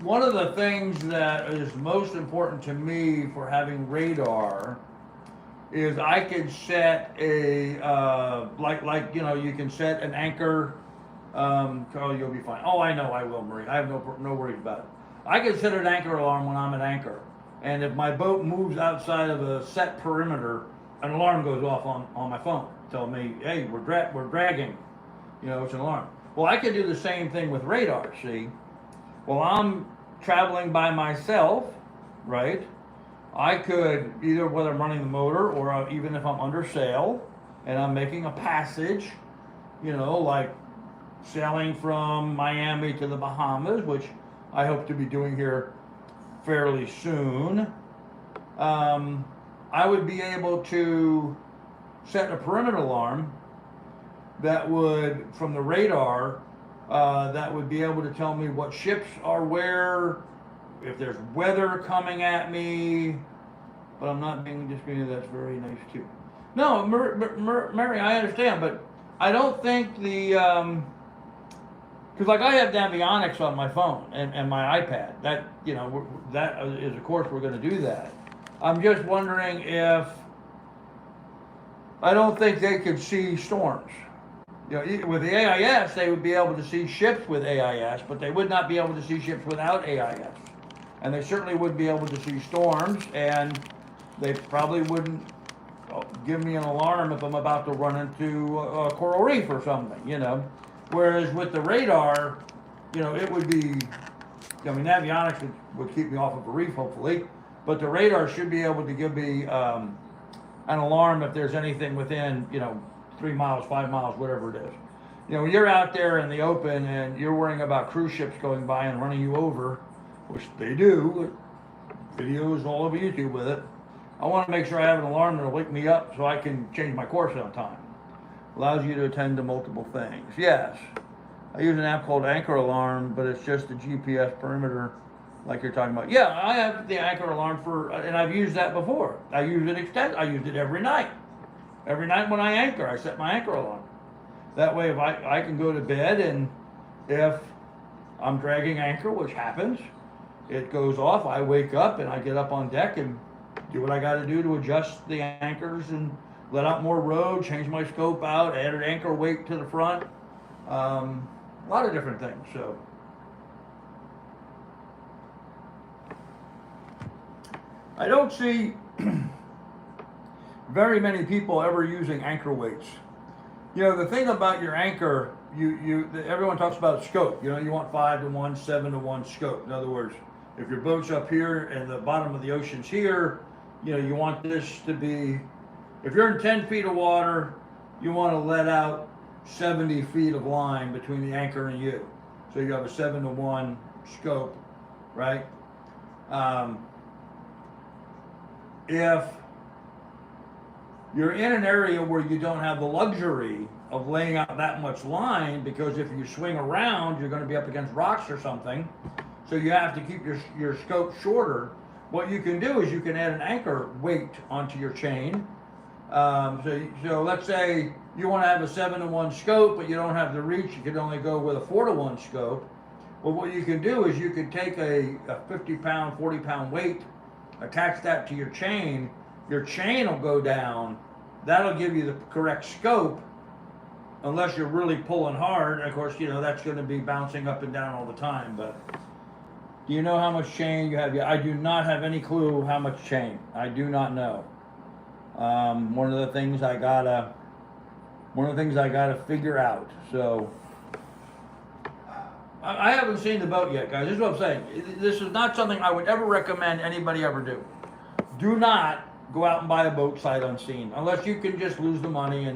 One of the things that is most important to me for having radar is I could set a like you know, you can set an anchor. Carl, you'll be fine. Oh, I know I will, Marie. I have no worries about it. I can set an anchor alarm when I'm at anchor, and if my boat moves outside of a set perimeter, an alarm goes off on my phone, telling me, hey, we're dragging. You know, it's an alarm. Well, I could do the same thing with radar. See, while I'm traveling by myself, right? I could either, whether I'm running the motor or even if I'm under sail and I'm making a passage, you know, like sailing from Miami to the Bahamas, which I hope to be doing here fairly soon, I would be able to set a perimeter alarm that would, from the radar, that would be able to tell me what ships are where, if there's weather coming at me. But I'm not being disagreeable. That's very nice too. No, Mary, I understand, but I don't think the because like I have Navionics on my phone and my iPad. That, you know, that is, of course, we're going to do that. I'm just wondering if, I don't think they could see storms. You know, with the AIS, they would be able to see ships with AIS, but they would not be able to see ships without AIS. And they certainly would be able to see storms, and they probably wouldn't give me an alarm if I'm about to run into a coral reef or something, you know. Whereas with the radar, you know, it would be, I mean, Navionics would keep me off of a reef, hopefully. but the radar should be able to give me an alarm if there's anything within, 3 miles, 5 miles, whatever it is. When you're out there in the open and you're worrying about cruise ships going by and running you over, which they do, videos all over YouTube with it, I want to make sure I have an alarm that'll wake me up so I can change my course on time. Allows you to attend to multiple things. Yes, I use an app called Anchor Alarm, but it's just a GPS perimeter like you're talking about. Yeah, I have the Anchor Alarm and I've used that before. I use it I used it every night. Every night when I anchor, I set my Anchor Alarm. That way, if I can go to bed, and if I'm dragging anchor, which happens, it goes off, I wake up and I get up on deck and do what I got to do to adjust the anchors and let out more road, change my scope out, add an anchor weight to the front. A lot of different things. So I don't see very many people ever using anchor weights. The thing about your anchor, everyone talks about scope. You want 5 to 1, 7 to 1 scope. In other words, if your boat's up here and the bottom of the ocean's here, you want this to be, if you're in 10 feet of water, you want to let out 70 feet of line between the anchor and you. So you have a 7 to 1 scope, right? If you're in an area where you don't have the luxury of laying out that much line, because if you swing around, you're going to be up against rocks or something, so you have to keep your scope shorter. What you can do is you can add an anchor weight onto your chain. So let's say you want to have a 7 to 1 scope, but you don't have the reach, you can only go with a 4 to 1 scope. Well, what you can do is you can take a 50-pound, 40-pound weight, attach that to your chain will go down. That'll give you the correct scope, unless you're really pulling hard. And of course, that's going to be bouncing up and down all the time. But do you know how much chain you have? Yeah, I do not have any clue how much chain. I do not know. One of the things I gotta figure out. So I haven't seen the boat yet, guys. This is what I'm saying. This is not something I would ever recommend anybody ever do. Do not go out and buy a boat sight unseen, unless you can just lose the money.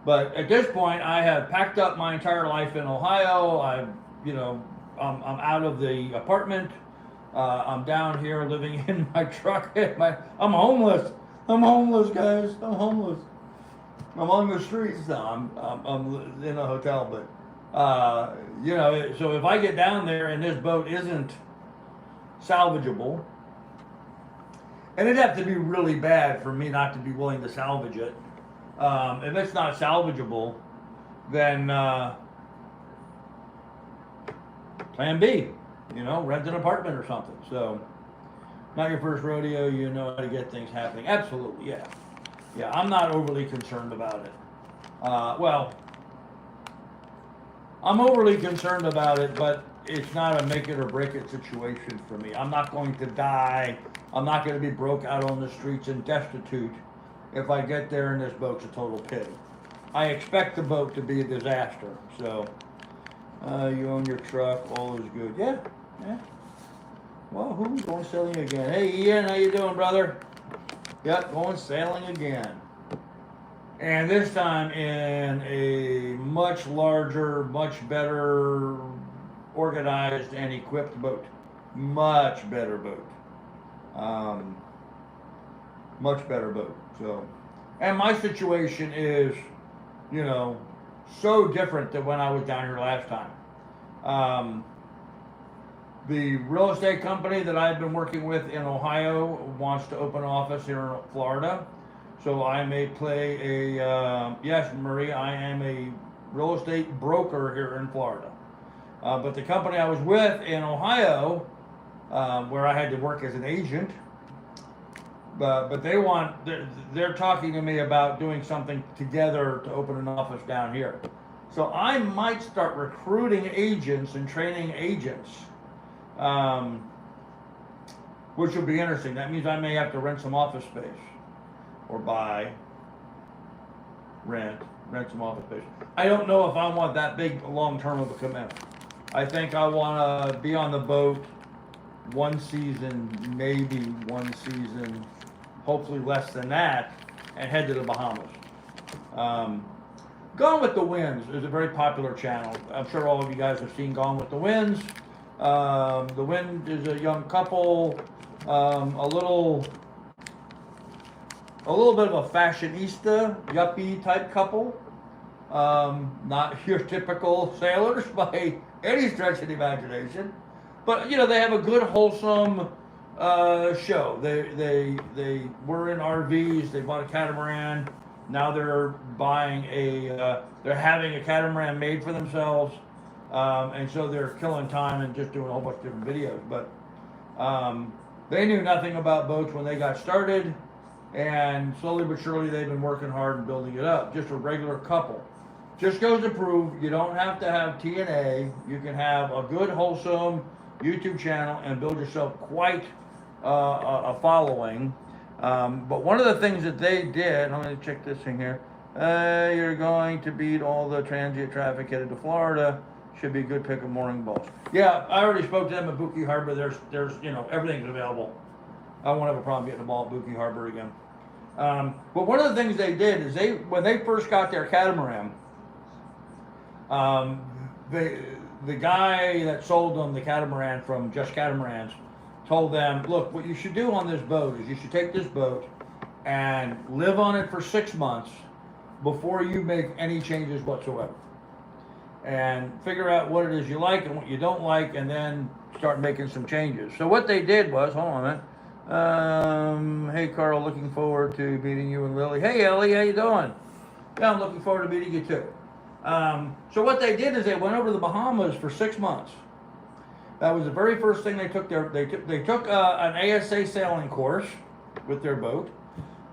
But at this point, I have packed up my entire life in Ohio. I'm out of the apartment. I'm down here living in my truck. I'm homeless. I'm homeless, guys. I'm homeless. I'm on the streets now. I'm in a hotel, but so if I get down there and this boat isn't salvageable, and it'd have to be really bad for me not to be willing to salvage it. If it's not salvageable, then plan B, rent an apartment or something. So, not your first rodeo, you know how to get things happening. Absolutely, yeah. Yeah, I'm not overly concerned about it. I'm overly concerned about it, but it's not a make it or break it situation for me. I'm not going to die. I'm not going to be broke out on the streets and destitute if I get there and this boat's a total pig. I expect the boat to be a disaster. So, you own your truck, all is good. Yeah. Well, who's going sailing again? Hey, Ian, how you doing, brother? Yep, going sailing again. And this time in a much larger, much better organized and equipped boat. Much better boat. Much better boat. So, and my situation is, so different than when I was down here last time. The real estate company that I've been working with in Ohio wants to open an office here in Florida. So I may play yes, Marie, I am a real estate broker here in Florida. But the company I was with in Ohio, where I had to work as an agent, but they're talking to me about doing something together to open an office down here. So I might start recruiting agents and training agents, which will be interesting. That means I may have to rent some office space, or rent some office space. I don't know if I want that big long term of a commitment. I think I want to be on the boat one season, maybe one season, hopefully less than that, and head to the Bahamas. Gone with the Winds is a very popular channel. I'm sure all of you guys have seen Gone with the Winds. The Wind is a young couple, a little bit of a fashionista, yuppie type couple. Not your typical sailors by any stretch of the imagination, but you know, they have a good wholesome show. They were in RVs. They bought a catamaran. Now they're buying they're having a catamaran made for themselves, and so they're killing time and just doing a whole bunch of different videos. But they knew nothing about boats when they got started, and slowly but surely they've been working hard and building it up. Just a regular couple. Just goes to prove you don't have to have TNA. You can have a good, wholesome YouTube channel and build yourself quite a following. But one of the things that they did, I'm going to check this thing here. You're going to beat all the transient traffic headed to Florida. Should be a good pick of mooring boats. Yeah, I already spoke to them at Buki Harbor. There's you know, everything's available. I won't have a problem getting a ball at Buki Harbor again. But one of the things they did is when they first got their catamaran, the guy that sold them the catamaran from Just Catamarans told them, look, what you should do on this boat is you should take this boat and live on it for 6 months before you make any changes whatsoever. And figure out what it is you like and what you don't like, and then start making some changes. So what they did was, hold on a minute. Hey Carl, looking forward to meeting you and Lily. Hey Ellie, how you doing? Yeah, I'm looking forward to meeting you too. So what they did is they went over to the Bahamas for 6 months. That was the very first thing they took. They took an ASA sailing course with their boat,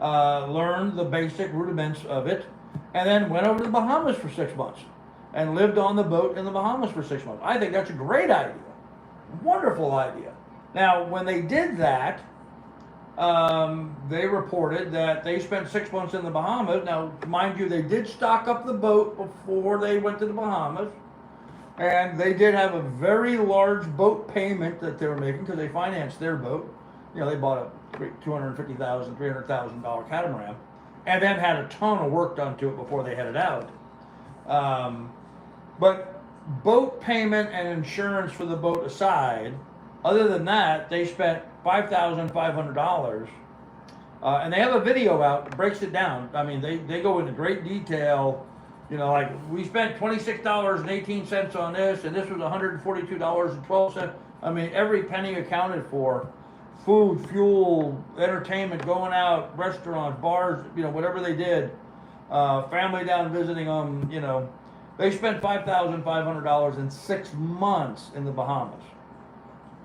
learned the basic rudiments of it, and then went over to the Bahamas for 6 months and lived on the boat in the Bahamas for 6 months. I think that's a great idea, wonderful idea. Now, when they did that, they reported that they spent 6 months in the Bahamas. Now, mind you, they did stock up the boat before they went to the Bahamas. And they did have a very large boat payment that they were making because they financed their boat. You know, they bought a $250,000, $300,000 catamaran, and then had a ton of work done to it before they headed out. But boat payment and insurance for the boat aside, other than that, they spent $5,500. And they have a video out that breaks it down. I mean, they go into great detail. You know, like we spent $26.18 on this, and this was $142.12. I mean, every penny accounted for. Food, fuel, entertainment, going out, restaurants, bars, you know, whatever they did. Family down visiting them, you know. They spent $5,500 in 6 months in the Bahamas.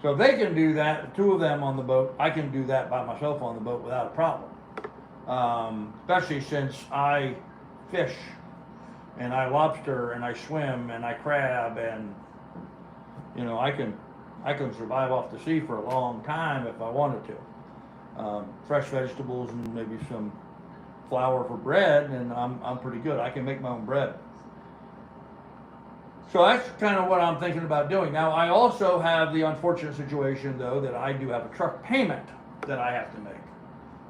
So if they can do that, two of them on the boat, I can do that by myself on the boat without a problem. Especially since I fish, and I lobster, and I swim, and I crab, and you know, I can survive off the sea for a long time if I wanted to. Fresh vegetables and maybe some flour for bread, and I'm pretty good. I can make my own bread. So that's kind of what I'm thinking about doing. Now, I also have the unfortunate situation, though, that I do have a truck payment that I have to make.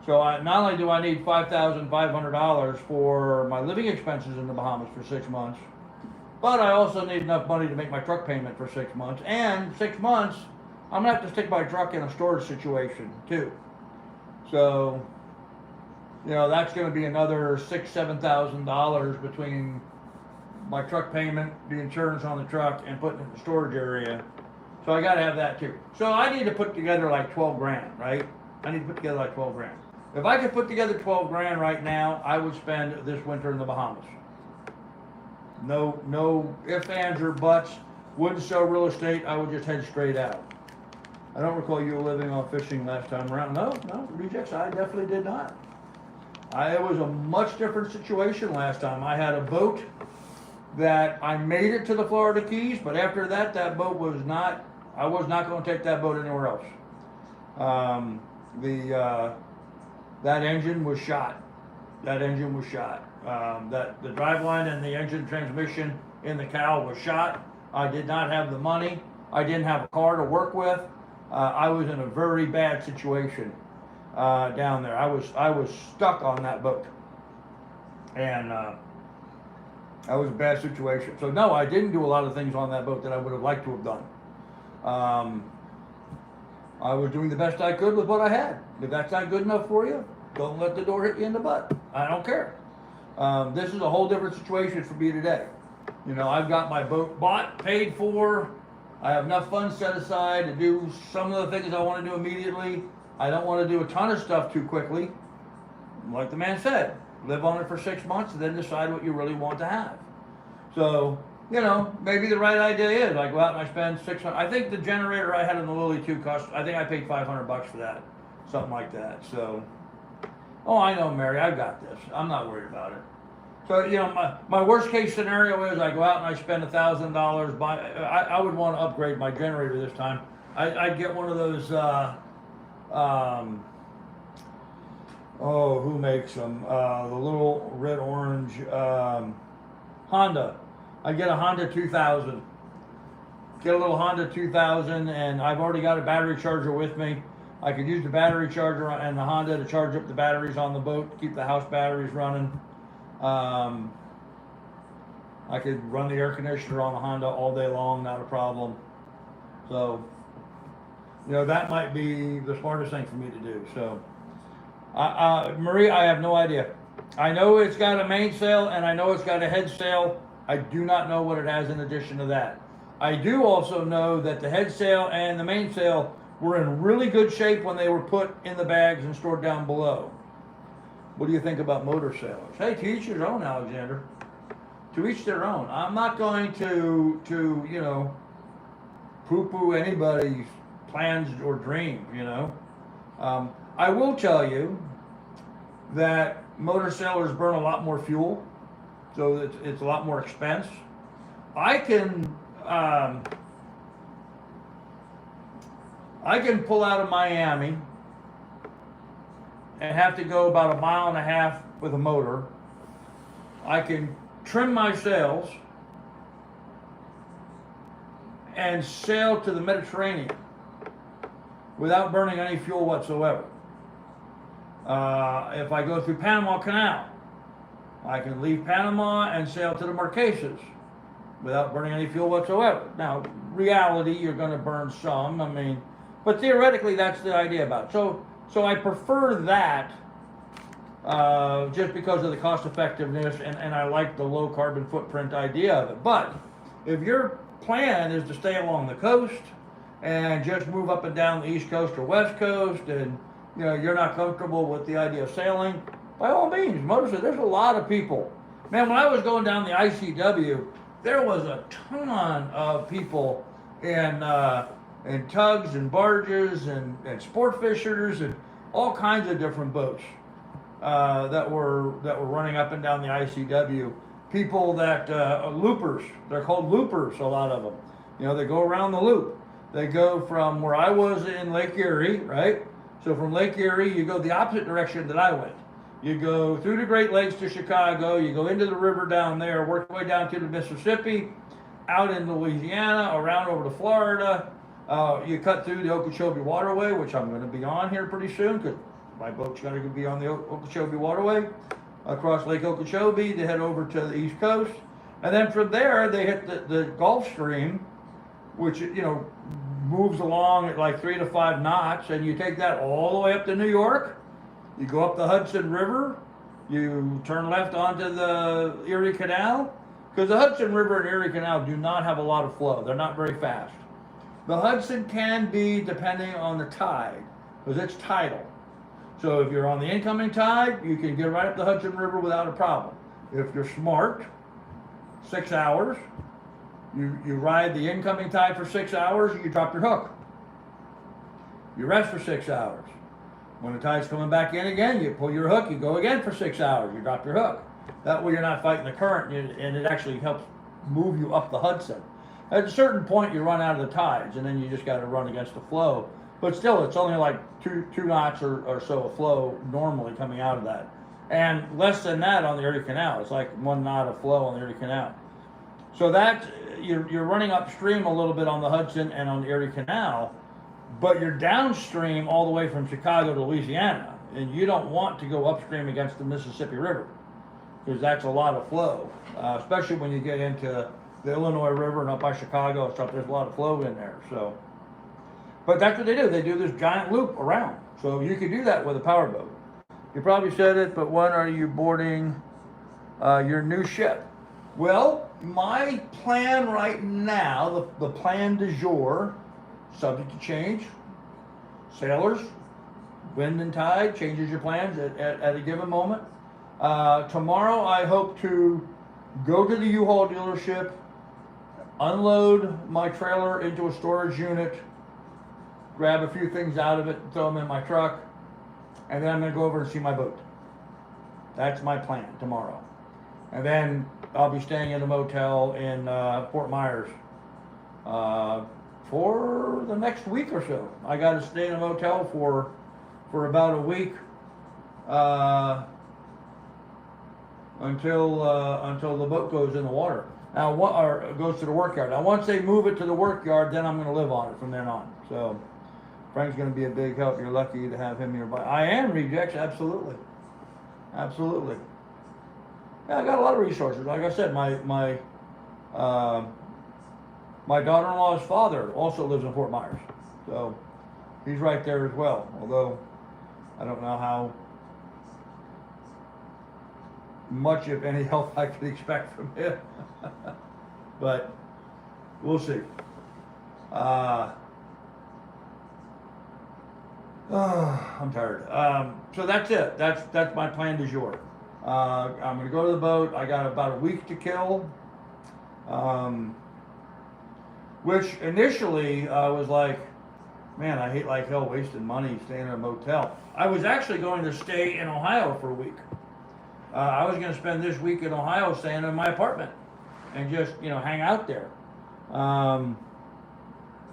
So not only do I need $5,500 for my living expenses in the Bahamas for 6 months, but I also need enough money to make my truck payment for 6 months. And 6 months, I'm going to have to stick my truck in a storage situation, too. So, you know, that's going to be another $6,000, $7,000 between my truck payment, the insurance on the truck, and putting it in the storage area. So I got to have that, too. So I need to put together like 12 grand, right? I need to put together like 12 grand. If I could put together 12 grand right now, I would spend this winter in the Bahamas. No ifs, ands, or buts. Wouldn't sell real estate. I would just head straight out. I don't recall you living on fishing last time around. No, rejects. I definitely did not. It was a much different situation last time. I had a boat that I made it to the Florida Keys, but after that, that boat was not. I was not going to take that boat anywhere else. That engine was shot. That engine was shot. The driveline and the engine transmission in the cow was shot. I did not have the money. I didn't have a car to work with. I was in a very bad situation down there. I was stuck on that boat, and that was a bad situation. So no, I didn't do a lot of things on that boat that I would have liked to have done. I was doing the best I could with what I had. If that's not good enough for you, don't let the door hit you in the butt. I don't care. This is a whole different situation for me today. You know, I've got my boat bought, paid for. I have enough funds set aside to do some of the things I want to do immediately. I don't want to do a ton of stuff too quickly. Like the man said, live on it for 6 months and then decide what you really want to have. So, you know, maybe the right idea is I go out and I spend $600. I think the generator I had in the Lily 2 cost, I think I paid $500 for that. Something like that. So, oh, I know, Mary, I've got this. I'm not worried about it. So, you know, my worst case scenario is I go out and I spend $1,000. I would want to upgrade my generator this time. I'd get one of those, who makes them? The little red orange Honda. I get a Honda 2000. Get a little Honda 2000, and I've already got a battery charger with me. I could use the battery charger and the Honda to charge up the batteries on the boat, to keep the house batteries running. I could run the air conditioner on the Honda all day long, not a problem. So, you know, that might be the smartest thing for me to do. So, Marie, I have no idea. I know it's got a mainsail and I know it's got a head sail. I do not know what it has in addition to that. I do also know that the head sail and the mainsail were in really good shape when they were put in the bags and stored down below. What do you think about motor sailors? Hey, to each their own, Alexander. To each their own. I'm not going to you know, poo-poo anybody's plans or dreams, you know. I will tell you that motor sailors burn a lot more fuel, so it's a lot more expense. I can pull out of Miami and have to go about 1.5 miles with a motor. I can trim my sails and sail to the Mediterranean without burning any fuel whatsoever. If I go through Panama Canal, I can leave Panama and sail to the Marquesas without burning any fuel whatsoever. Now, reality, you're going to burn some. I mean, but theoretically, that's the idea about it. So I prefer that just because of the cost effectiveness, and I like the low carbon footprint idea of it. But if your plan is to stay along the coast and just move up and down the East Coast or West Coast, and you know you're not comfortable with the idea of sailing, by all means, motorcycle. There's a lot of people. Man, when I was going down the ICW, there was a ton of people in tugs and barges and sport fishers and all kinds of different boats that were running up and down the ICW. People that loopers, they're called loopers, a lot of them. You know, they go around the loop. They go from where I was in Lake Erie, right? So from Lake Erie, you go the opposite direction that I went. You go through the Great Lakes to Chicago, you go into the river down there, work your way down to the Mississippi, out in Louisiana, around over to Florida. You cut through the Okeechobee Waterway, which I'm going to be on here pretty soon because my boat's going to be on the Okeechobee Waterway, across Lake Okeechobee to head over to the East Coast. And then from there, they hit the Gulf Stream, which, you know, moves along at like 3 to 5 knots, and you take that all the way up to New York. You go up the Hudson River, you turn left onto the Erie Canal, because the Hudson River and Erie Canal do not have a lot of flow. They're not very fast. The Hudson can be depending on the tide, because it's tidal. So if you're on the incoming tide, you can get right up the Hudson River without a problem. If you're smart, 6 hours, you ride the incoming tide for 6 hours, you drop your hook. You rest for 6 hours. When the tide's coming back in again, you pull your hook, you go again for 6 hours, you drop your hook. That way you're not fighting the current, and it actually helps move you up the Hudson. At a certain point, you run out of the tides, and then you just got to run against the flow. But still, it's only like two knots or so of flow normally coming out of that. And less than that on the Erie Canal. It's like 1 knot of flow on the Erie Canal. So that, you're running upstream a little bit on the Hudson and on the Erie Canal. but you're downstream all the way from Chicago to Louisiana, and you don't want to go upstream against the Mississippi River because that's a lot of flow, especially when you get into the Illinois River and up by Chicago and stuff. There's a lot of flow in there. So, but that's what they do. They do this giant loop around. So you could do that with a powerboat. You probably said it, but when are you boarding your new ship? Well, my plan right now, the plan du jour, subject to change. Sailors, wind and tide changes your plans at a given moment. Tomorrow I hope to go to the U-Haul dealership, unload my trailer into a storage unit, grab a few things out of it, throw them in my truck, and then I'm going to go over and see my boat. That's my plan tomorrow. And then I'll be staying in a motel in Fort Myers for the next week or so. I got to stay in a motel for about a week until the boat goes in the water. Now, or goes to the work yard. Now, once they move it to the work yard, then I'm going to live on it from then on. So, Frank's going to be a big help. You're lucky to have him nearby. I am, Rejects, absolutely. Absolutely. Yeah, I got a lot of resources. Like I said, my daughter-in-law's father also lives in Fort Myers. So, he's right there as well. Although, I don't know how much, if any, help I could expect from him. But we'll see. I'm tired. So that's it. That's my plan du jour. I'm gonna go to the boat. I got about a week to kill. Which initially was like, man, I hate like hell wasting money staying in a motel. I was actually going to stay in Ohio for a week. I was going to spend this week in Ohio staying in my apartment and just, hang out there.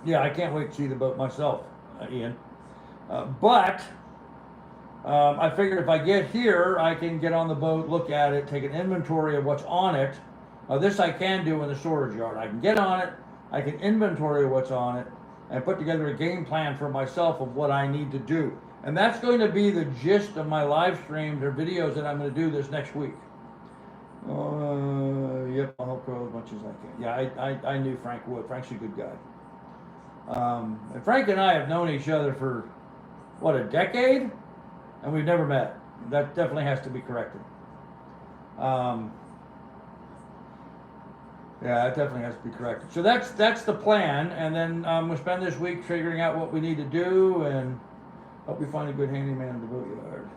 Yeah, I can't wait to see the boat myself, Ian. But I figured if I get here, I can get on the boat, look at it, take an inventory of what's on it. This I can do in the storage yard. I can get on it, I can inventory what's on it, and put together a game plan for myself of what I need to do. And that's going to be the gist of my live streams or videos that I'm going to do this next week. Yep, I'll help grow as much as I can. Yeah, I knew Frank would. Frank's a good guy. And Frank and I have known each other for, what, a decade? And we've never met. That definitely has to be corrected. Yeah, that definitely has to be corrected. So that's the plan. And then we'll spend this week figuring out what we need to do and hope we find a good handyman in the boatyard.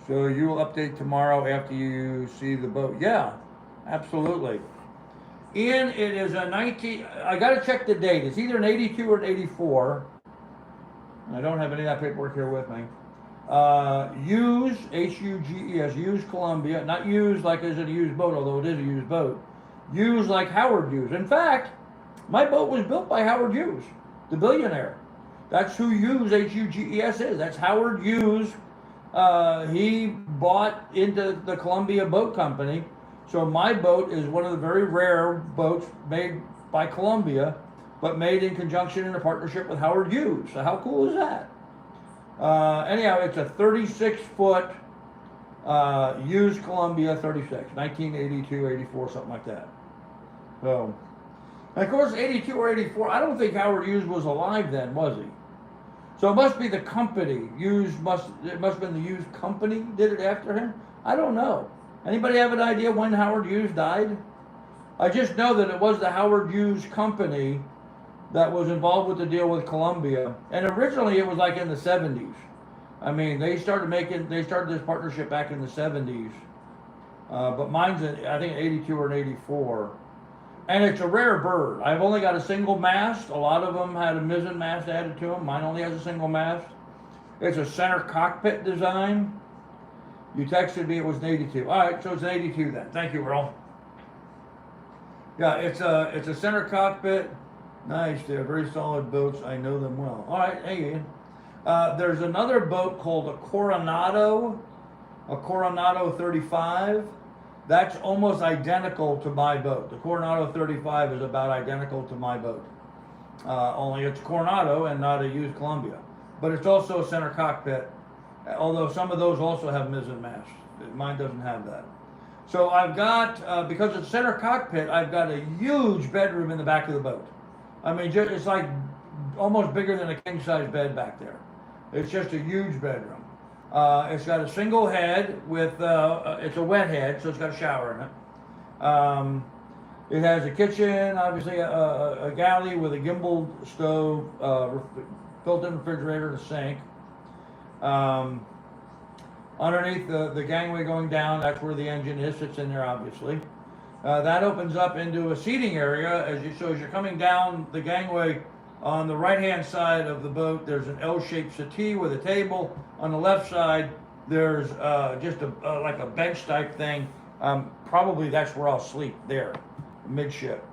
So you will update tomorrow after you see the boat. Yeah, absolutely. Ian, it is a 19, I got to check the date. It's either an 82 or an 84. I don't have any of that paperwork here with me. Use, H-U-G-E-S, use Columbia. Not used like as in a used boat, although it is a used boat. Used like Howard used. In fact, my boat was built by Howard Hughes, the billionaire. That's who Hughes, H-U-G-E-S, is. That's Howard Hughes. He bought into the Columbia Boat Company. So my boat is one of the very rare boats made by Columbia, but made in conjunction in a partnership with Howard Hughes. So how cool is that? Anyhow, it's a 36-foot used Columbia 36, 1982, 84, something like that. So, and of course, 82 or 84, I don't think Howard Hughes was alive then, was he? So it must be the company. It must have been the Hughes company did it after him? I don't know. Anybody have an idea when Howard Hughes died? I just know that it was the Howard Hughes company that was involved with the deal with Columbia. And originally it was like in the 70s. I mean, they started this partnership back in the 70s. But mine's, I think, 82 or an 84. And it's a rare bird. I've only got a single mast. A lot of them had a mizzen mast added to them. Mine only has a single mast. It's a center cockpit design. You texted me it was an 82. All right, so it's an 82 then. Thank you, Earl. Yeah, it's a center cockpit. Nice, they're very solid boats. I know them well. All right, hey Ian. There's another boat called a Coronado 35. That's almost identical to my boat. The Coronado 35 is about identical to my boat. Only it's Coronado and not a used Columbia. But it's also a center cockpit, although some of those also have mizzen masts. Mine doesn't have that. So I've got, because it's center cockpit, I've got a huge bedroom in the back of the boat. I mean, it's like almost bigger than a king-size bed back there. It's just a huge bedroom. It's got a single head with, it's a wet head, so it's got a shower in it. It has a kitchen, obviously a galley with a gimbal stove, built-in refrigerator and a sink. Underneath the gangway going down, that's where the engine is, sits in there obviously. That opens up into a seating area. So as you're coming down the gangway, on the right-hand side of the boat, there's an L-shaped settee with a table. On the left side, there's just like a bench type thing. Probably that's where I'll sleep, there, midship.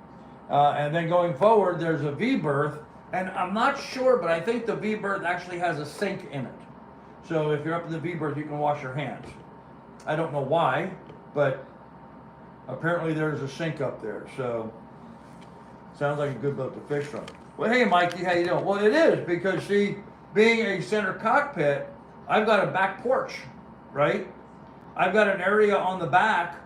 And then going forward, there's a V-berth, and I'm not sure, but I think the V-berth actually has a sink in it. So if you're up in the V-berth, you can wash your hands. I don't know why, but apparently there's a sink up there. So sounds like a good boat to fish from. Well, hey, Mikey, how you doing? Well, it is, because see, being a center cockpit, I've got a back porch, right? I've got an area on the back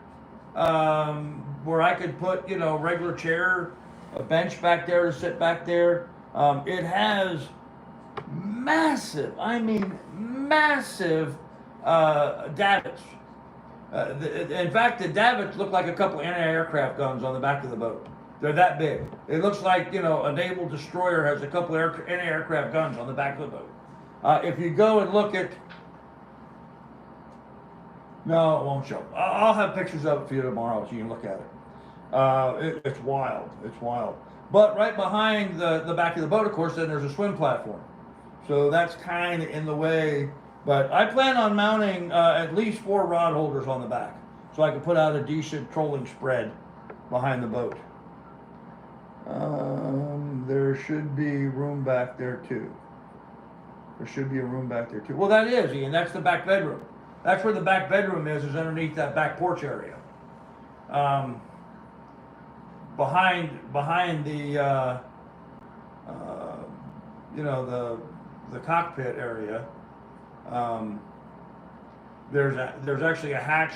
where I could put, you know, regular chair, a bench back there to sit back there. It has massive, I mean massive davits. In fact, the davits look like a couple anti-aircraft guns on the back of the boat. They're that big. It looks like, you know, a naval destroyer has a couple anti-aircraft guns on the back of the boat. If you go and look at, no, it won't show. I'll have pictures of it for you tomorrow so you can look at it. It's wild. It's wild. But right behind the back of the boat, of course, then there's a swim platform. So that's kind of in the way. But I plan on mounting at least 4 rod holders on the back, so I can put out a decent trolling spread behind the boat. There should be room back there too. There should be a room back there too. Well, that is, Ian. That's the back bedroom. That's where the back bedroom is underneath that back porch area. Behind the you know, the cockpit area. There's actually a hatch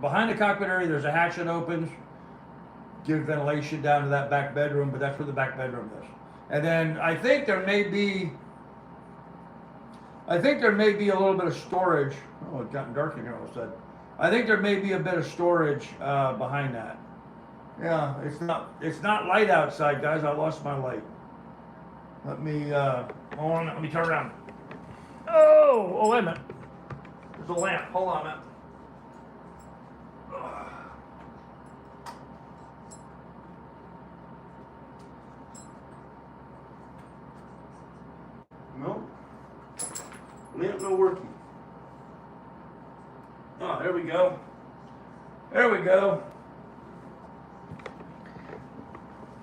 behind the cockpit area. There's a hatch that opens, gives ventilation down to that back bedroom, but that's where the back bedroom is. And then I think there may be a little bit of storage. Oh, it's gotten dark in here all of a sudden. I think there may be a bit of storage behind that. Yeah, it's not light outside, guys. I lost my light. Let me hold on. Let me turn around. Oh, wait a minute. There's a lamp. Hold on a minute. No. Lamp no working. Oh, there we go. There we go.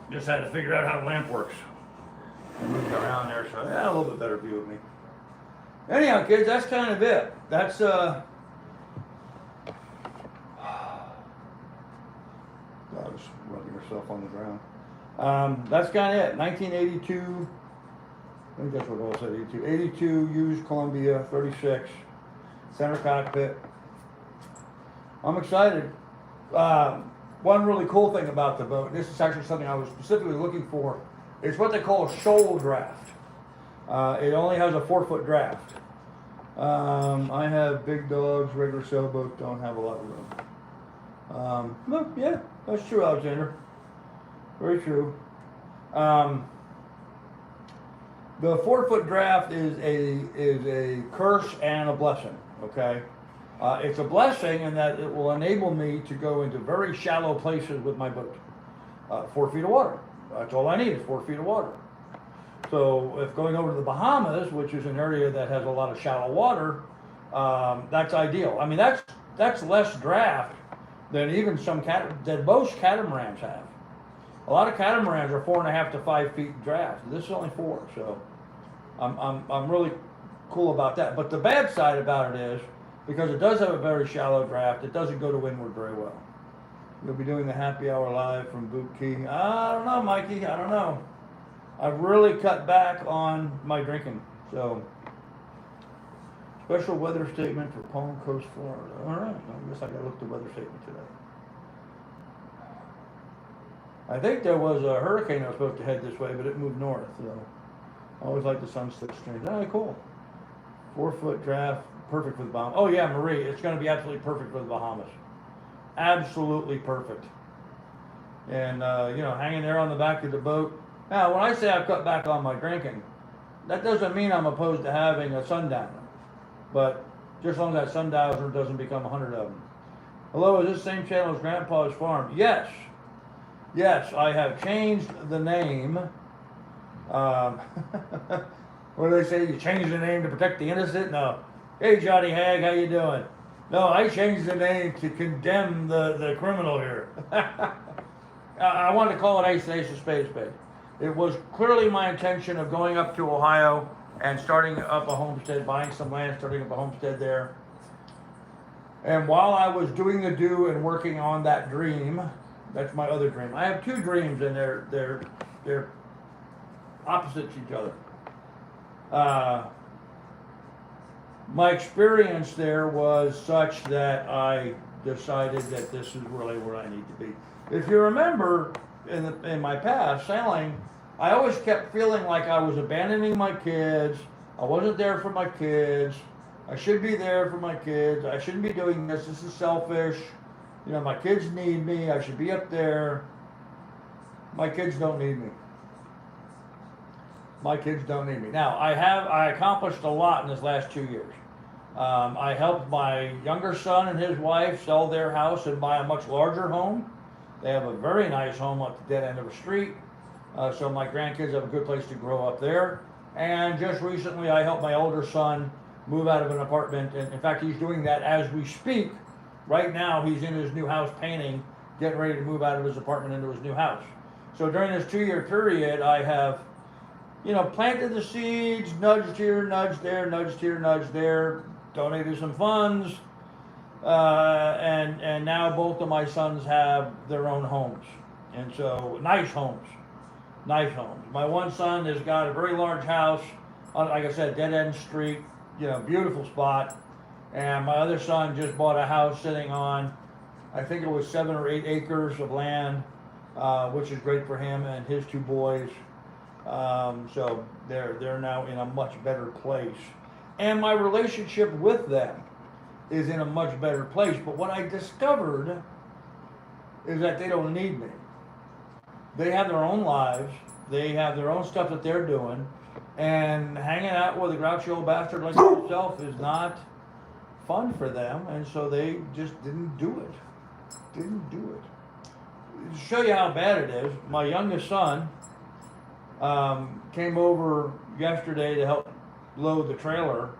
Just had to figure out how the lamp works. I moved around there, so I had a little bit better view of me. Anyhow, kids, that's kind of it. That's God, dog's rubbing herself on the ground. That's kind of it. 1982. I think that's what it was. 82. 82 used Columbia 36 center cockpit. I'm excited. One really cool thing about the boat, and this is actually something I was specifically looking for, is what they call a shoal draft. It only has a 4-foot draft. I have big dogs, regular sailboats don't have a lot of room. No, yeah, that's true, Alexander. Very true. The 4-foot draft is a curse and a blessing. Okay, it's a blessing in that it will enable me to go into very shallow places with my boat. 4 feet of water. That's all I need is 4 feet of water. So if going over to the Bahamas, which is an area that has a lot of shallow water, that's ideal. I mean, that's less draft than even that most catamarans have. A lot of catamarans are 4.5 to 5 feet draft. This is only 4, so I'm really cool about that. But the bad side about it is, because it does have a very shallow draft, it doesn't go to windward very well. You'll be doing the happy hour live from Boot Key. I don't know, Mikey. I don't know. I've really cut back on my drinking. So, special weather statement for Palm Coast, Florida. All right. I guess I got to look at the weather statement today. I think there was a hurricane that was supposed to head this way, but it moved north. So, I always like the sunset streams. Oh, cool. 4-foot draft, perfect for the Bahamas. Oh yeah, Marie, it's going to be absolutely perfect for the Bahamas. Absolutely perfect. And hanging there on the back of the boat. Now, when I say I've cut back on my drinking, that doesn't mean I'm opposed to having a sundowner. But just as long as that sundowner doesn't become 100 of them. Hello, is this the same channel as Grandpa's Farm? Yes. Yes, I have changed the name. What do they say? You change the name to protect the innocent? No. Hey, Johnny Hag, how you doing? No, I changed the name to condemn the criminal here. I wanted to call it Ace and Ace of Spades Spade. It was clearly my intention of going up to Ohio and starting up a homestead, buying some land, starting up a homestead there. And while I was doing the do and working on that dream, that's my other dream. I have two dreams, and they're opposite each other. My experience there was such that I decided that this is really where I need to be. If you remember, in my past sailing, I always kept feeling like I was abandoning my kids. I wasn't there for my kids. I should be there for my kids. I shouldn't be doing this. This is selfish. You know, my kids need me. I should be up there. My kids don't need me. My kids don't need me. Now, I accomplished a lot in this last 2 years. I helped my younger son and his wife sell their house and buy a much larger home. They have a very nice home at the dead end of a street. So my grandkids have a good place to grow up there. And just recently, I helped my older son move out of an apartment. And in fact, he's doing that as we speak. Right now, he's in his new house painting, getting ready to move out of his apartment into his new house. So during this 2-year period, I have, planted the seeds, nudged here, nudged there, nudged here, nudged there, donated some funds, and now both of my sons have their own homes. And so, nice homes. Nice homes. My one son has got a very large house, like I said, dead end street, beautiful spot. And my other son just bought a house sitting on, I think it was 7 or 8 acres of land, which is great for him and his 2 boys. So they're now in a much better place. And my relationship with them is in a much better place. But what I discovered is that they don't need me. They have their own lives. They have their own stuff that they're doing. And hanging out with a grouchy old bastard like myself is not fun for them. And so they just didn't do it. Didn't do it. To show you how bad it is, my youngest son came over yesterday to help load the trailer.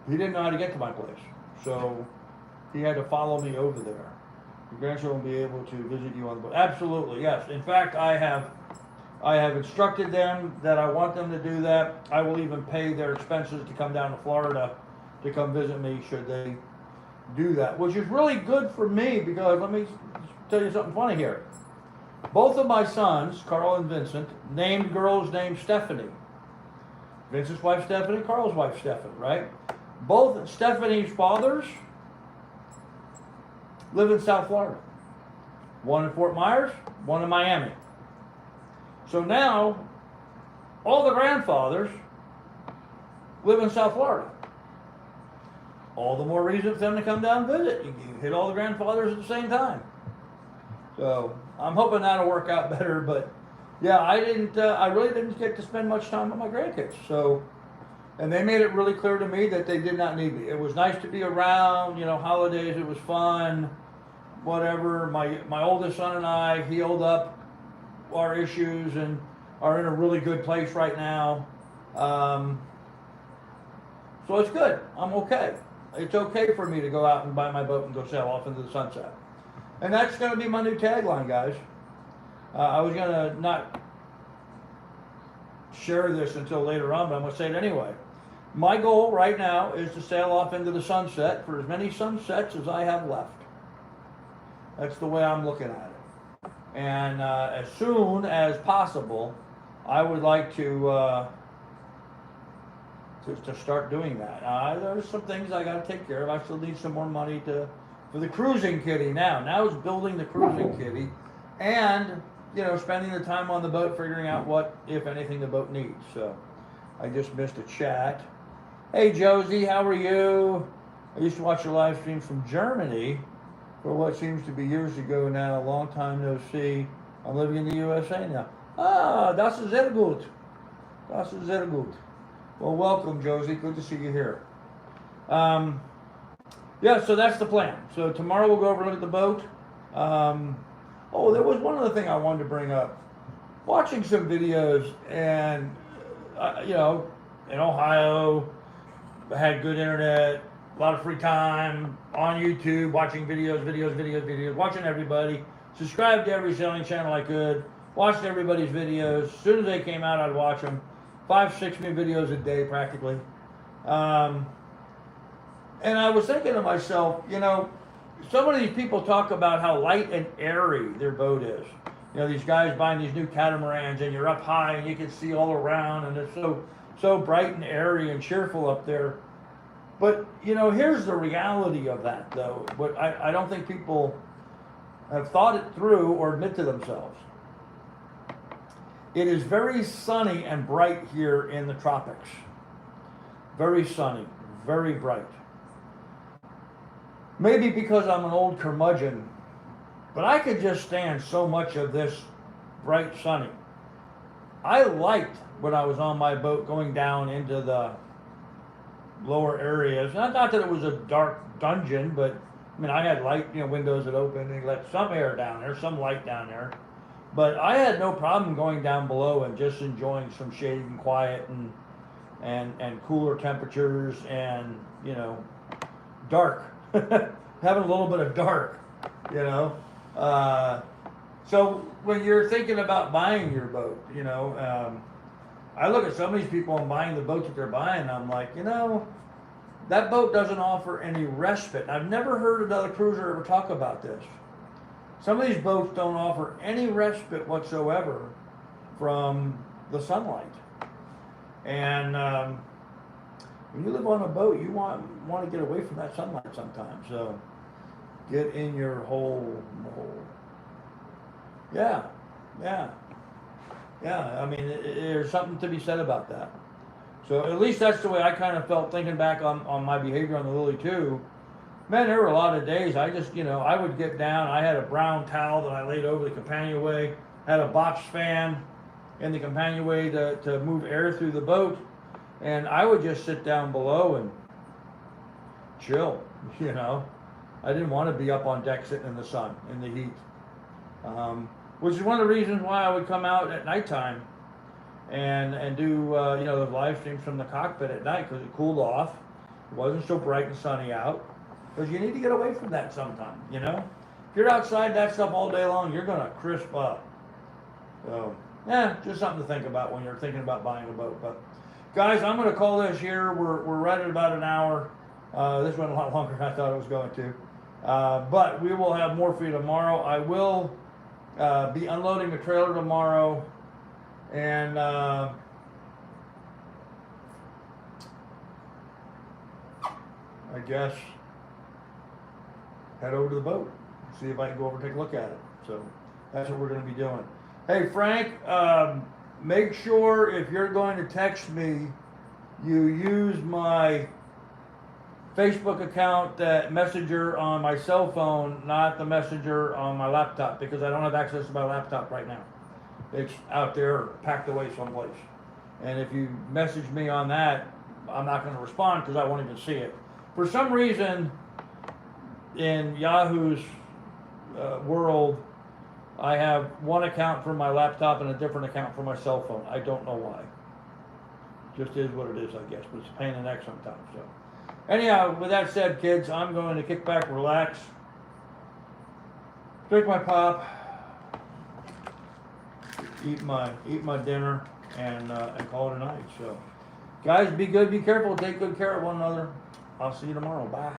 He didn't know how to get to my place. So he had to follow me over there. Your grandchildren will be able to visit you on the boat. Absolutely, yes. In fact, I have instructed them that I want them to do that. I will even pay their expenses to come down to Florida to come visit me should they do that, which is really good for me because let me tell you something funny here. Both of my sons, Carl and Vincent, named girls named Stephanie. Vincent's wife Stephanie, Carl's wife Stephanie, right? Both Stephanie's fathers live in South Florida. One in Fort Myers, one in Miami. So now, all the grandfathers live in South Florida. All the more reason for them to come down and visit. You can hit all the grandfathers at the same time. So I'm hoping that'll work out better. But yeah, I really didn't get to spend much time with my grandkids. So, and they made it really clear to me that they did not need me. It was nice to be around. Holidays. It was fun. Whatever. My oldest son and I healed up our issues and are in a really good place right now. So it's good. I'm okay. It's okay for me to go out and buy my boat and go sail off into the sunset. And that's going to be my new tagline, guys. I was going to not share this until later on, but I'm going to say it anyway. My goal right now is to sail off into the sunset for as many sunsets as I have left. That's the way I'm looking at it. And as soon as possible, I would like to start doing that. There's some things I got to take care of. I still need some more money for the cruising kitty now it's building the cruising kitty, and spending the time on the boat figuring out what, if anything, the boat needs. So I just missed a chat. Hey Josie, how are you? I used to watch your live streams from Germany for what seems to be years ago now. A long time no see. I'm living in the USA now. Das ist sehr gut. Das ist sehr gut. Well, welcome, Josie. Good to see you here. Yeah, so that's the plan. So tomorrow we'll go over and look at the boat. There was one other thing I wanted to bring up. Watching some videos, and in Ohio, I had good internet, a lot of free time on YouTube, watching videos, watching everybody. Subscribed to every selling channel I could. Watched everybody's videos. As soon as they came out, I'd watch them. 5-6 new videos a day practically. And I was thinking to myself, some of these people talk about how light and airy their boat is. These guys buying these new catamarans, and you're up high and you can see all around, and it's so bright and airy and cheerful up there. But here's the reality of that, though. But I don't think people have thought it through or admit to themselves. It is very sunny and bright here in the tropics. Very sunny, very bright. Maybe because I'm an old curmudgeon, but I could just stand so much of this bright sunny. I liked when I was on my boat going down into the lower areas. Not that it was a dark dungeon, but I had light, windows that opened and let some air down there, some light down there. But I had no problem going down below and just enjoying some shade and quiet and cooler temperatures and, dark. Having a little bit of dark, So when you're thinking about buying your boat, I look at some of these people and buying the boats that they're buying, and I'm like, that boat doesn't offer any respite. I've never heard another cruiser ever talk about this. Some of these boats don't offer any respite whatsoever from the sunlight. And when you live on a boat, you want to get away from that sunlight sometimes. So get in your hole. Yeah. There's something to be said about that. So at least that's the way I kind of felt thinking back on my behavior on the Lily 2. Man, there were a lot of days I just, I would get down. I had a brown towel that I laid over the companionway, had a box fan in the companionway to move air through the boat, and I would just sit down below and chill, I didn't want to be up on deck sitting in the sun, in the heat, which is one of the reasons why I would come out at nighttime and do, those live streams from the cockpit at night, because it cooled off. It wasn't so bright and sunny out. Because you need to get away from that sometime, If you're outside that stuff all day long, you're going to crisp up. So, just something to think about when you're thinking about buying a boat. But, guys, I'm going to call this here. We're right at about an hour. This went a lot longer than I thought it was going to. But we will have more for you tomorrow. I will be unloading the trailer tomorrow. And I guess head over to the boat, see if I can go over and take a look at it. So that's what we're going to be doing. Hey Frank, make sure if you're going to text me, you use my Facebook account, that messenger on my cell phone, not the messenger on my laptop, because I don't have access to my laptop right now. It's out there packed away someplace. And if you message me on that, I'm not going to respond because I won't even see it. For some reason, in Yahoo's world, I have one account for my laptop and a different account for my cell phone. I don't know why. Just is what it is, I guess. But it's a pain in the neck sometimes. So, anyhow, with that said, kids, I'm going to kick back, relax, drink my pop, eat my dinner, and call it a night. So, guys, be good, be careful, take good care of one another. I'll see you tomorrow. Bye.